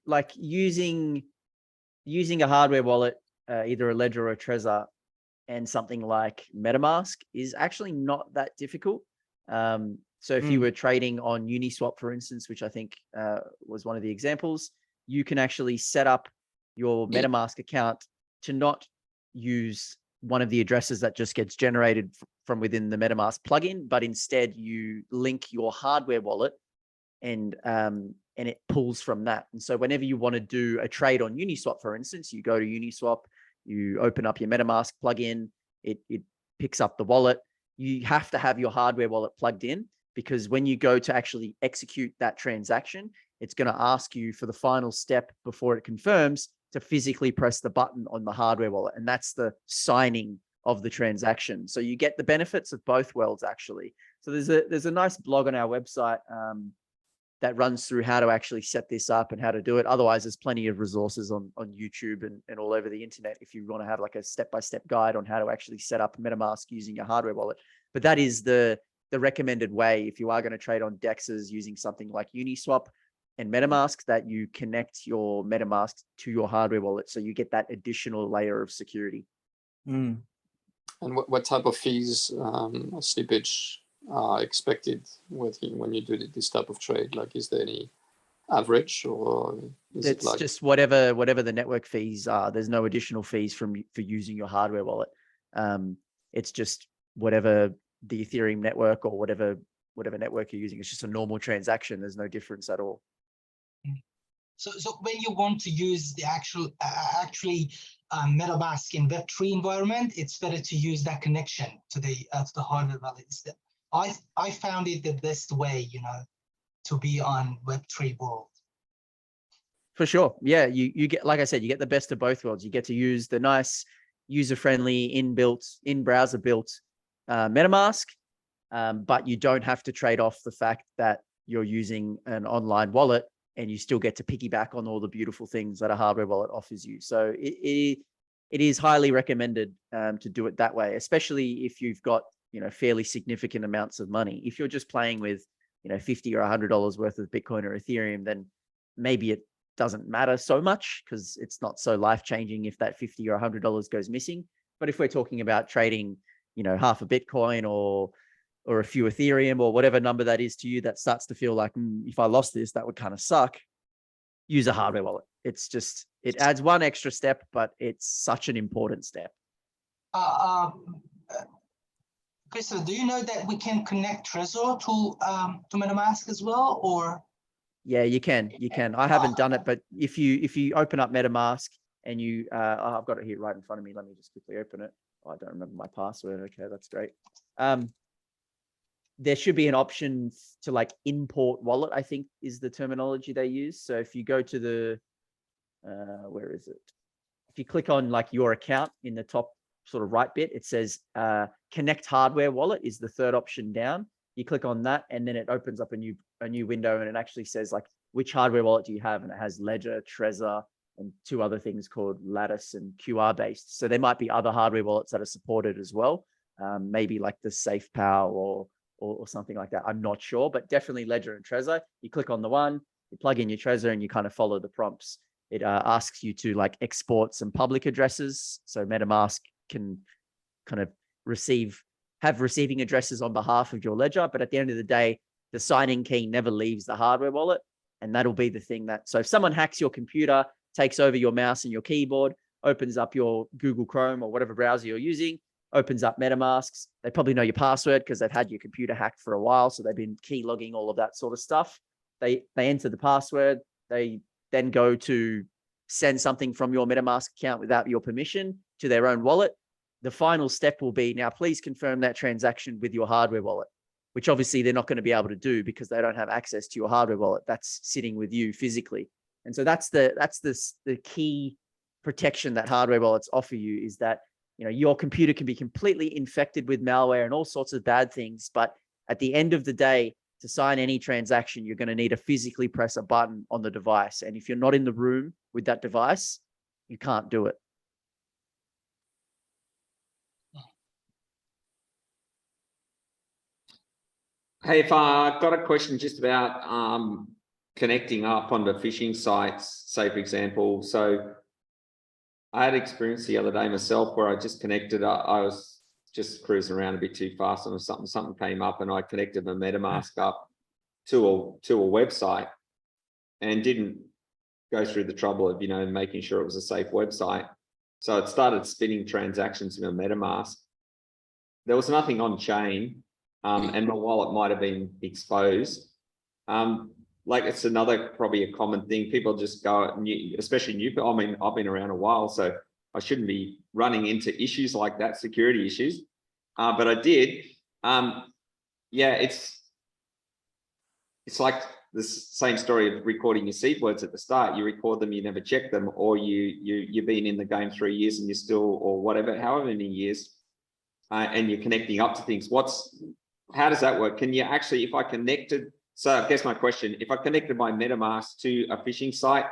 like using a hardware wallet, either a Ledger or a Trezor, and something like MetaMask is actually not that difficult. So if you were trading on Uniswap, for instance, which I think was one of the examples, you can actually set up your MetaMask account to not use one of the addresses that just gets generated from within the MetaMask plugin, but instead you link your hardware wallet and it pulls from that. And so whenever you want to do a trade on Uniswap, for instance, you go to Uniswap, you open up your MetaMask plugin, it picks up the wallet. You have to have your hardware wallet plugged in, because when you go to actually execute that transaction, it's going to ask you for the final step before it confirms to physically press the button on the hardware wallet. And that's the signing of the transaction. So you get the benefits of both worlds, actually. So there's a nice blog on our website that runs through how to actually set this up and how to do it. Otherwise, there's plenty of resources on YouTube and all over the internet if you want to have like a step-by-step guide on how to actually set up MetaMask using your hardware wallet. But that is the recommended way if you are going to trade on DEXs using something like Uniswap and MetaMask, that you connect your MetaMask to your hardware wallet, so you get that additional layer of security. Mm. And what type of fees slippage are expected when you do this type of trade? Like, is there any average, or is It's it like just whatever the network fees are. There's no additional fees for using your hardware wallet. It's just whatever the Ethereum network or whatever network you're using. It's just a normal transaction. There's no difference at all. So when you want to use the actually MetaMask in Web3 environment, it's better to use that connection to the hardware wallet. I found it the best way, to be on Web3 world. For sure. Yeah, you get, like I said, you get the best of both worlds. You get to use the nice user-friendly in-browser built MetaMask, but you don't have to trade off the fact that you're using an online wallet, and you still get to piggyback on all the beautiful things that a hardware wallet offers you. So it is highly recommended to do it that way, especially if you've got, fairly significant amounts of money. If you're just playing with, $50 or $100 worth of Bitcoin or Ethereum, then maybe it doesn't matter so much, because it's not so life-changing if that $50 or $100 goes missing. But if we're talking about trading, half a Bitcoin or a few Ethereum or whatever number that is to you, that starts to feel like, if I lost this, that would kind of suck. Use a hardware wallet. It adds one extra step, but it's such an important step. Christopher, do you know that we can connect Trezor to MetaMask as well, or? Yeah, you can. I haven't done it, but if you open up MetaMask and you, I've got it here right in front of me. Let me just quickly open it. Oh, I don't remember my password. Okay, that's great. There should be an option to like import wallet, I think is the terminology they use. So if you go to the, where is it? If you click on like your account in the top sort of right bit, it says connect hardware wallet is the third option down. You click on that, and then it opens up a new window, and it actually says like, which hardware wallet do you have? And it has Ledger, Trezor, and two other things called Lattice and QR based. So there might be other hardware wallets that are supported as well. Maybe like the SafePower or something like that. I'm not sure, but definitely Ledger and Trezor. You click on the one, you plug in your Trezor, and you kind of follow the prompts. It asks you to like export some public addresses. So MetaMask can kind of have receiving addresses on behalf of your ledger. But at the end of the day, the signing key never leaves the hardware wallet. And that'll be the thing so if someone hacks your computer, takes over your mouse and your keyboard, opens up your Google Chrome or whatever browser you're using, opens up MetaMasks, they probably know your password because they've had your computer hacked for a while. So they've been key logging all of that sort of stuff. They enter the password. They then go to send something from your MetaMask account without your permission to their own wallet. The final step will be, now please confirm that transaction with your hardware wallet, which obviously they're not going to be able to do because they don't have access to your hardware wallet. That's sitting with you physically. And so that's the key protection that hardware wallets offer you, is that your computer can be completely infected with malware and all sorts of bad things. But at the end of the day, to sign any transaction, you're going to need to physically press a button on the device. And if you're not in the room with that device, you can't do it. Hey, if I got a question just about connecting up onto phishing sites, say, for example. So I had experience the other day myself where I just connected. I was just cruising around a bit too fast and something came up, and I connected my MetaMask up to a website and didn't go through the trouble of, making sure it was a safe website. So it started spinning transactions in a MetaMask. There was nothing on chain, and my wallet might have been exposed. Like it's another probably a common thing. People just go, especially new. I mean, I've been around a while, so I shouldn't be running into issues like that, security issues. But I did. Yeah, it's like the same story of recording your seed words at the start. You record them, you never check them, or you've been in the game 3 years and you're still, or whatever, however many years, and you're connecting up to things. How does that work? Can you actually, if I connected, so I guess my question, if I connected my MetaMask to a phishing site,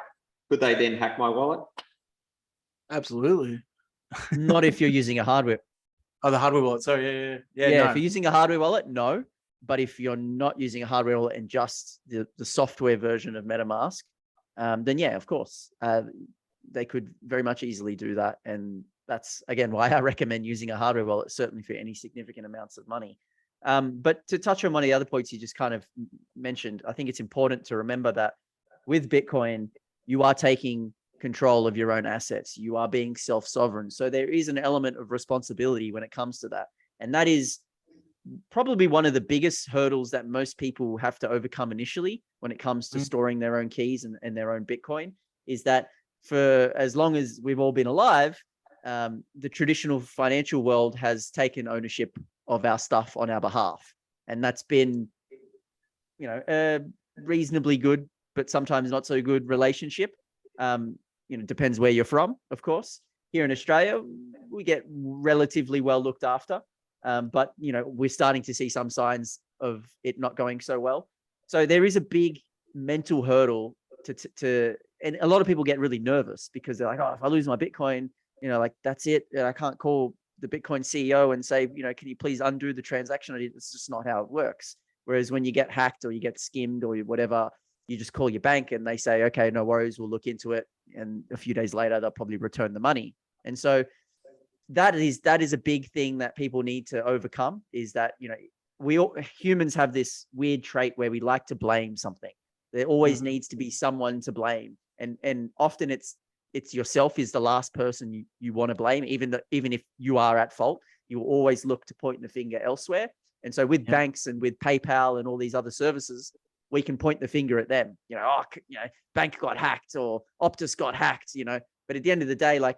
could they then hack my wallet? Absolutely. Not if you're using a hardware. Oh, the hardware wallet. Sorry. Yeah. Yeah, No. if you're using a hardware wallet, no. But if you're not using a hardware wallet and just the software version of MetaMask, then yeah, of course, they could very much easily do that. And that's, again, why I recommend using a hardware wallet, certainly for any significant amounts of money. But to touch on one of the other points you just kind of mentioned, I think it's important to remember that with Bitcoin, you are taking control of your own assets. You are being self-sovereign. So there is an element of responsibility when it comes to that. And that is probably one of the biggest hurdles that most people have to overcome initially when it comes to storing their own keys and their own Bitcoin, is that for as long as we've all been alive, the traditional financial world has taken ownership of our stuff on our behalf. And that's been, a reasonably good, but sometimes not so good relationship. Depends where you're from, of course. Here in Australia, we get relatively well looked after. But we're starting to see some signs of it not going so well. So there is a big mental hurdle and a lot of people get really nervous because they're like, oh, if I lose my Bitcoin, that's it. I can't call the Bitcoin CEO and say, can you please undo the transaction? It's just not how it works. Whereas when you get hacked or you get skimmed or whatever, you just call your bank and they say, okay, no worries, we'll look into it. And a few days later, they'll probably return the money. And so that is a big thing that people need to overcome, is that, humans have this weird trait where we like to blame something. There always needs to be someone to blame. And often it's yourself is the last person you want to blame, even if you are at fault, you will always look to point the finger elsewhere. And so with banks and with PayPal and all these other services, we can point the finger at them, bank got hacked or Optus got hacked, but at the end of the day, like,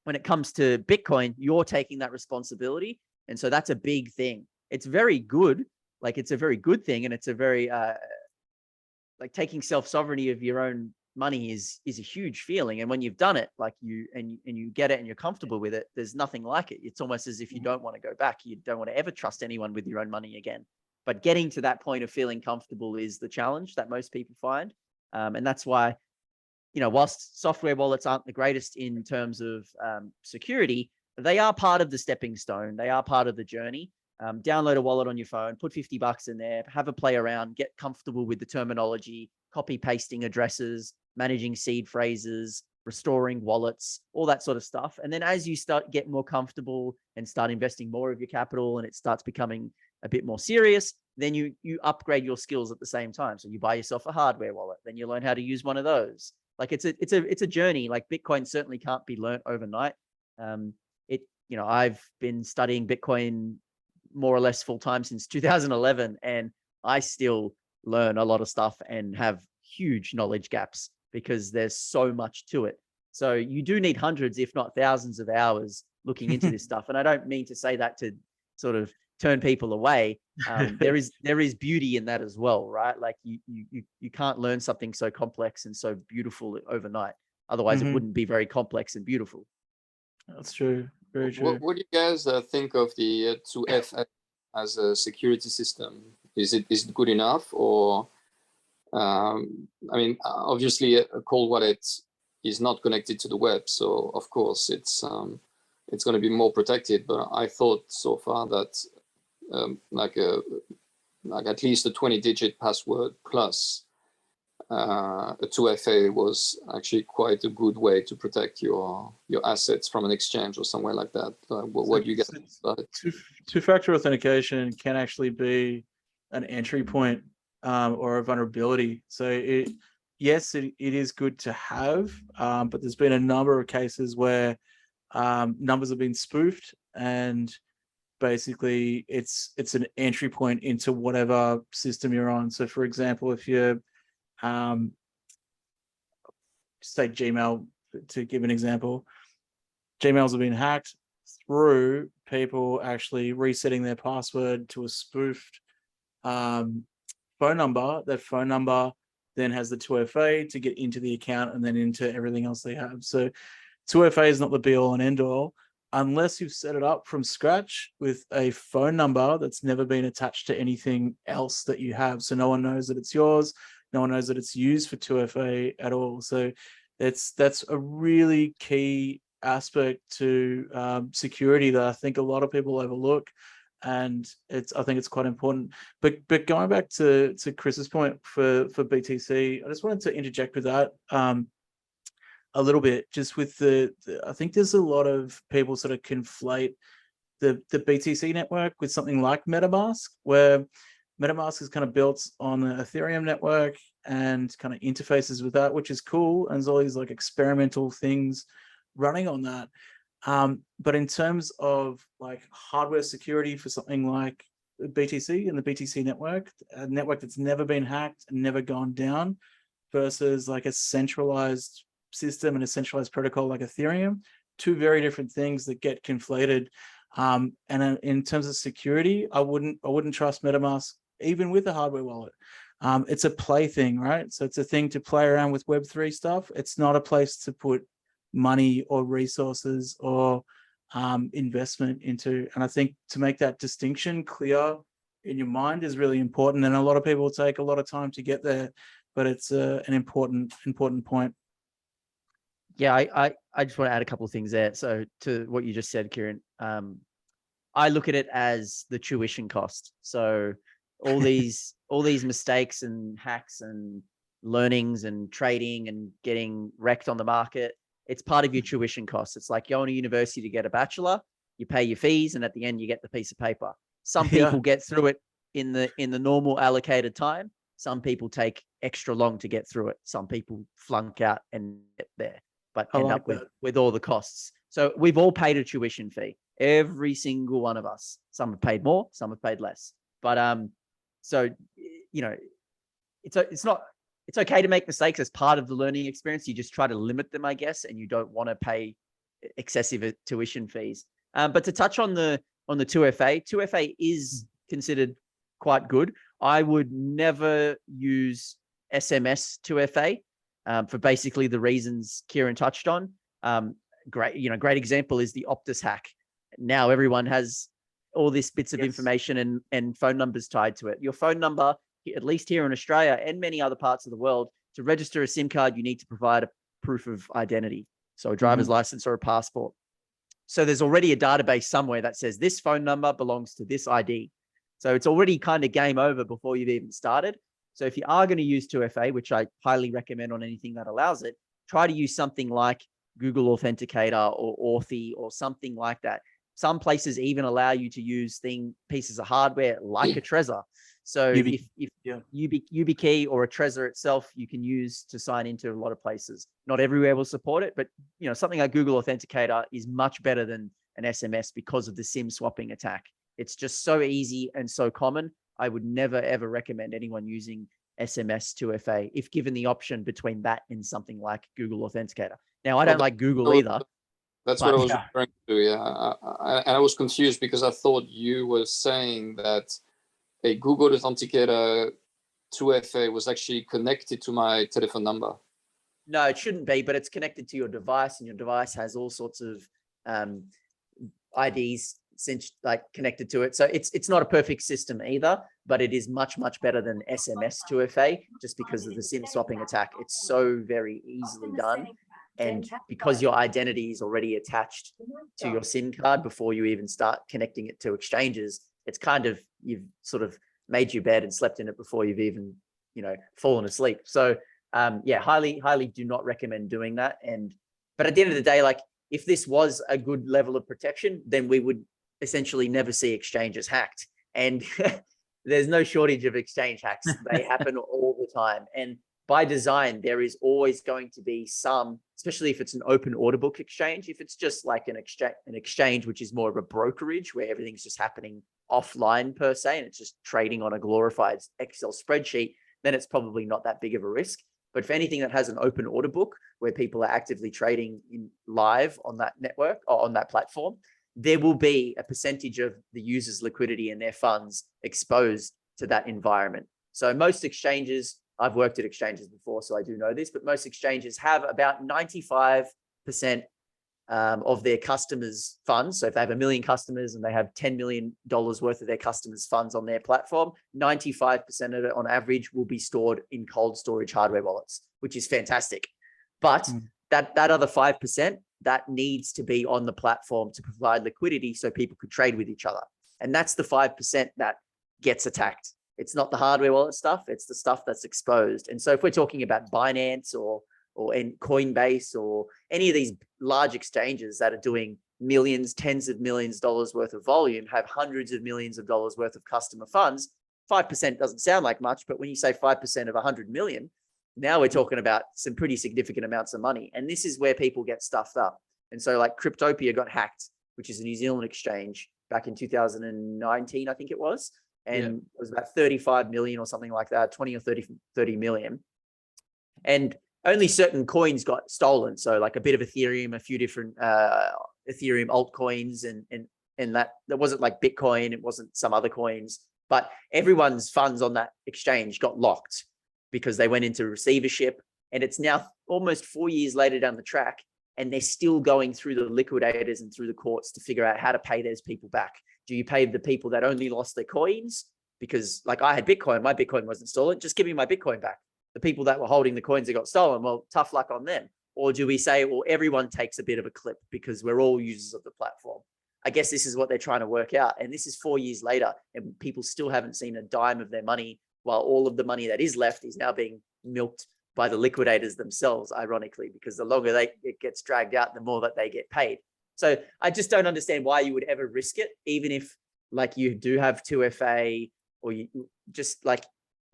when it comes to Bitcoin, you're taking that responsibility. And so that's a big thing. It's very good. Like, it's a very good thing. And it's a very, like, taking self-sovereignty of your own money is a huge feeling. And when you've done it, like, you get it and you're comfortable with it, there's nothing like it. It's almost as if you don't want to go back. You don't want to ever trust anyone with your own money again. But getting to that point of feeling comfortable is the challenge that most people find. And that's why, whilst software wallets aren't the greatest in terms of security, they are part of the stepping stone. They are part of the journey. Download a wallet on your phone, put $50 in there, have a play around, get comfortable with the terminology, copy pasting addresses, managing seed phrases, restoring wallets, all that sort of stuff. And then as you get more comfortable and start investing more of your capital and it starts becoming a bit more serious, then you upgrade your skills at the same time. So you buy yourself a hardware wallet, then you learn how to use one of those. Like, it's a journey. Like, Bitcoin certainly can't be learnt overnight. I've been studying Bitcoin more or less full time since 2011, and I still learn a lot of stuff and have huge knowledge gaps because there's so much to it. So you do need hundreds, if not thousands of hours looking into this stuff. And I don't mean to say that to sort of turn people away. There is beauty in that as well, right? Like, you can't learn something so complex and so beautiful overnight. Otherwise, it wouldn't be very complex and beautiful. That's true. Very true. What do you guys think of the 2FA as a security system? Is it good enough, or obviously a cold wallet is not connected to the web, so of course it's going to be more protected. But I thought so far that like at least a 20-digit password plus a 2FA was actually quite a good way to protect your assets from an exchange or somewhere like that. What do you get about it? Two-factor authentication can actually be an entry point or a vulnerability. So it is good to have, but there's been a number of cases where numbers have been spoofed, and basically it's an entry point into whatever system you're on. So for example, if you're just take Gmail to give an example, Gmails have been hacked through people actually resetting their password to a spoofed phone number. That phone number then has the 2FA to get into the account and then into everything else they have. So 2FA is not the be all and end all unless you've set it up from scratch with a phone number that's never been attached to anything else that you have. So no one knows that it's yours. No one knows that it's used for 2FA at all. So that's a really key aspect to security that I think a lot of people overlook, and I think it's quite important. But going back to Chris's point for BTC, I just wanted to interject with that a little bit, just with I think there's a lot of people sort of conflate the BTC network with something like MetaMask, where MetaMask is kind of built on the Ethereum network and kind of interfaces with that, which is cool. And there's all these like experimental things running on that. But in terms of like hardware security for something like BTC and the BTC network, a network that's never been hacked and never gone down, versus like a centralized system and a centralized protocol like Ethereum, two very different things that get conflated. And in terms of security, I wouldn't trust MetaMask even with a hardware wallet. It's a play thing, right? So it's a thing to play around with Web3 stuff. It's not a place to put money or resources or investment into. And I think to make that distinction clear in your mind is really important. And a lot of people take a lot of time to get there, but it's an important point. Yeah, I just want to add a couple of things there. So to what you just said, Kieran, I look at it as the tuition cost. So all these mistakes and hacks and learnings and trading and getting wrecked on the market, it's part of your tuition costs. It's like going to university to get a bachelor, you pay your fees, and at the end you get the piece of paper. Some people get through it in the normal allocated time. Some people take extra long to get through it. Some people flunk out and get there, but end up with all the costs. So we've all paid a tuition fee, every single one of us. Some have paid more, some have paid less. But so you know, it's okay to make mistakes as part of the learning experience. You just try to limit them, I guess, and you don't want to pay excessive tuition fees. But to touch on the 2FA is considered quite good. I would never use SMS 2FA for basically the reasons Kieran touched on. Great example is the Optus hack. Now everyone has all these bits of information and phone numbers tied to it. Your phone number, at least here in Australia and many other parts of the world, to register a SIM card, you need to provide a proof of identity. So a driver's license or a passport. So there's already a database somewhere that says this phone number belongs to this ID. So it's already kind of game over before you've even started. So if you are going to use 2FA, which I highly recommend on anything that allows it, try to use something like Google Authenticator or Authy or something like that. Some places even allow you to use pieces of hardware like a Trezor. So if YubiKey or a Trezor itself, you can use to sign into a lot of places. Not everywhere will support it, but something like Google Authenticator is much better than an SMS because of the SIM swapping attack. It's just so easy and so common. I would never, ever recommend anyone using SMS 2FA if given the option between that and something like Google Authenticator. Now, I don't like Google either. That's what I was referring to, and I was confused because I thought you were saying that a Google Authenticator 2FA was actually connected to my telephone number. No, it shouldn't be, but it's connected to your device, and your device has all sorts of IDs connected to it. So it's not a perfect system either, but it is much, much better than SMS 2FA just because of the SIM swapping attack. It's so very easily done. And because your identity is already attached to your SIM card before you even start connecting it to exchanges, it's kind of, you've sort of made your bed and slept in it before you've even, fallen asleep. So highly do not recommend doing that. But at the end of the day, like if this was a good level of protection, then we would essentially never see exchanges hacked. And there's no shortage of exchange hacks. They happen all the time. And by design, there is always going to be some, especially if it's an open order book exchange. If it's just like an exchange, which is more of a brokerage where everything's just happening offline per se, and it's just trading on a glorified Excel spreadsheet, then it's probably not that big of a risk. But for anything that has an open order book where people are actively trading in live on that network or on that platform, there will be a percentage of the user's liquidity and their funds exposed to that environment. So most exchanges, I've worked at exchanges before, so I do know this, but most exchanges have about 95% of their customers' funds. So if they have 1 million customers and they have $10 million worth of their customers' funds on their platform, 95% of it on average will be stored in cold storage hardware wallets, which is fantastic. But that other 5%, that needs to be on the platform to provide liquidity so people could trade with each other. And that's the 5% that gets attacked. It's not the hardware wallet stuff, it's the stuff that's exposed. And so if we're talking about Binance or Coinbase or any of these large exchanges that are doing millions, tens of millions of dollars worth of volume, have hundreds of millions of dollars worth of customer funds, 5% doesn't sound like much, but when you say 5% of 100 million, now we're talking about some pretty significant amounts of money. And this is where people get stuffed up. And so like Cryptopia got hacked, which is a New Zealand exchange back in 2019, I think it was. And it was about 35 million or something like that, 20 or 30 million. And only certain coins got stolen. So like a bit of Ethereum, a few different Ethereum altcoins, and that wasn't like Bitcoin, it wasn't some other coins, but everyone's funds on that exchange got locked because they went into receivership. And it's now almost 4 years later down the track, and they're still going through the liquidators and through the courts to figure out how to pay those people back. Do you pay the people that only lost their coins? Because like I had Bitcoin, my Bitcoin wasn't stolen. Just give me my Bitcoin back. The people that were holding the coins that got stolen, well, tough luck on them. Or do we say, well, everyone takes a bit of a clip because we're all users of the platform? I guess this is what they're trying to work out. And this is 4 years later, and people still haven't seen a dime of their money, while all of the money that is left is now being milked by the liquidators themselves, ironically, because the longer it gets dragged out, the more that they get paid. So I just don't understand why you would ever risk it, even if like you do have 2FA, or you just like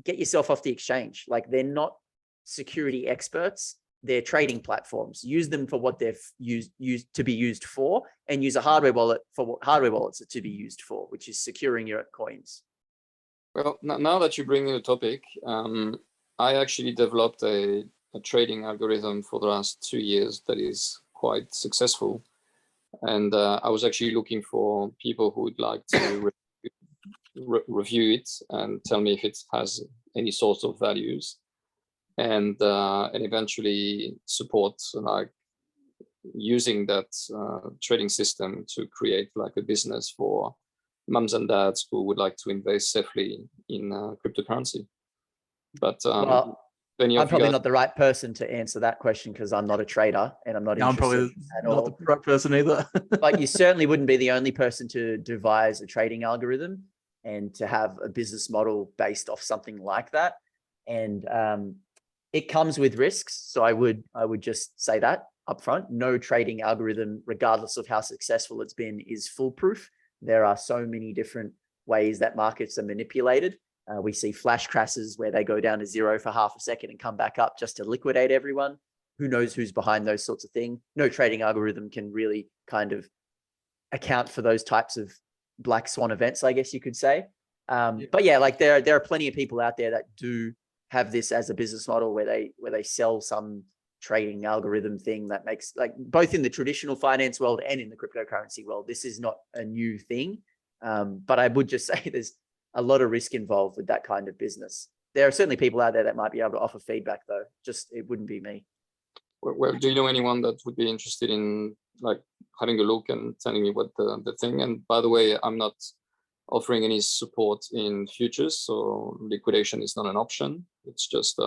get yourself off the exchange. Like they're not security experts, they're trading platforms. Use them for what they're used to be used for, and use a hardware wallet for what hardware wallets are to be used for, which is securing your coins. Well, now that you bring in the topic, I actually developed a trading algorithm for the last 2 years that is quite successful. And I was actually looking for people who would like to review it and tell me if it has any sort of values, and eventually support like using that trading system to create like a business for mums and dads who would like to invest safely in cryptocurrency. But Well, I'm probably not the right person to answer that question because I'm not a trader and I'm not interested. I'm probably at not all. the right person either. But you certainly wouldn't be the only person to devise a trading algorithm and to have a business model based off something like that. And it comes with risks. So I would just say that up front. No trading algorithm, regardless of how successful it's been, is foolproof. There are so many different ways that markets are manipulated. We see flash crashes where they go down to zero for half a second and come back up just to liquidate everyone. Who knows who's behind those sorts of things? No trading algorithm can really kind of account for those types of black swan events, I guess you could say. But yeah, like there are plenty of people out there that do have this as a business model where they sell some trading algorithm thing that makes, like, both in the traditional finance world and in the cryptocurrency world. This is not a new thing. But I would just say there's a lot of risk involved with that kind of business. There are certainly people out there that might be able to offer feedback, though. Just it wouldn't be me. Well, do you know anyone that would be interested in like having a look and telling me what the thing? And by the way, I'm not offering any support in futures, so liquidation is not an option. It's just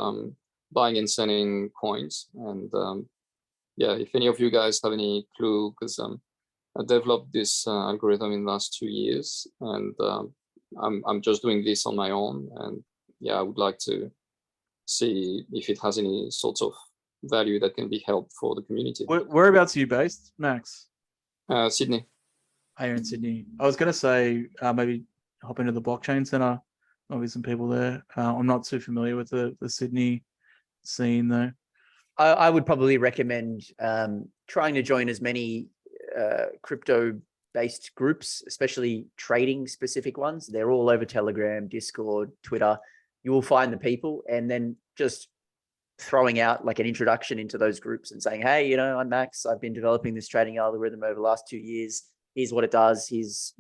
buying and selling coins. And yeah, if any of you guys have any clue, because I developed this algorithm in the last 2 years, and I'm just doing this on my own. And yeah, I would like to see if it has any sorts of value that can be helped for the community. Whereabouts are you based, Max? Sydney. Here in Sydney. I was going to say maybe hop into the blockchain center. There'll be some people there. I'm not too familiar with the Sydney scene though. I would probably recommend trying to join as many crypto-based groups, especially trading-specific ones. They're all over Telegram, Discord, Twitter. You will find the people, and then just throwing out like an introduction into those groups and saying, hey, you know, I'm Max. I've been developing this trading algorithm over the last 2 years. Here's what it does. Here's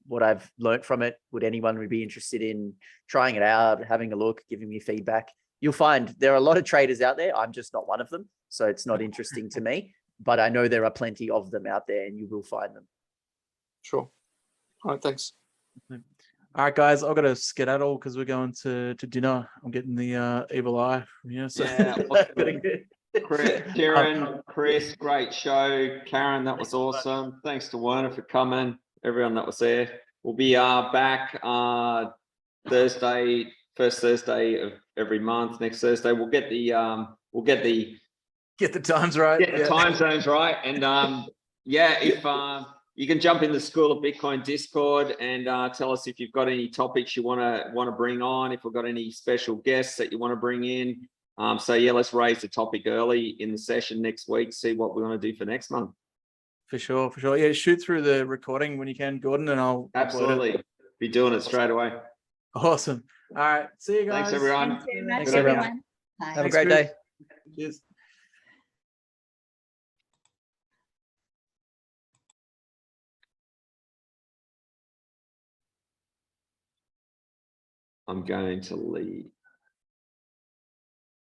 what I've learned from it. Would anyone be interested in trying it out, having a look, giving me feedback? You'll find there are a lot of traders out there. I'm just not one of them. So it's not interesting to me, but I know there are plenty of them out there, and you will find them. Sure. All right, thanks. All right, guys, I've got to skedaddle because we're going to dinner. I'm getting the evil eye from here. So Yeah, Kieran, Chris, great show. Karen, that was awesome. Thanks to Werner for coming. Everyone that was there. We'll be back Thursday, first Thursday of every month. Next Thursday, we'll get the get the times right. Get the time zones right, and yeah, if you can jump in the School of Bitcoin Discord and tell us if you've got any topics you want to bring on, if we've got any special guests that you want to bring in. So yeah, let's raise the topic early in the session next week, see what we want to do for next month. For sure. Yeah, shoot through the recording when you can, Gordon, and I'll absolutely be doing it straight away. Awesome. All right. See you guys. Thanks, everyone. Thanks very much, Thanks, everyone. Bye. Have a great day. Cheers. I'm going to leave.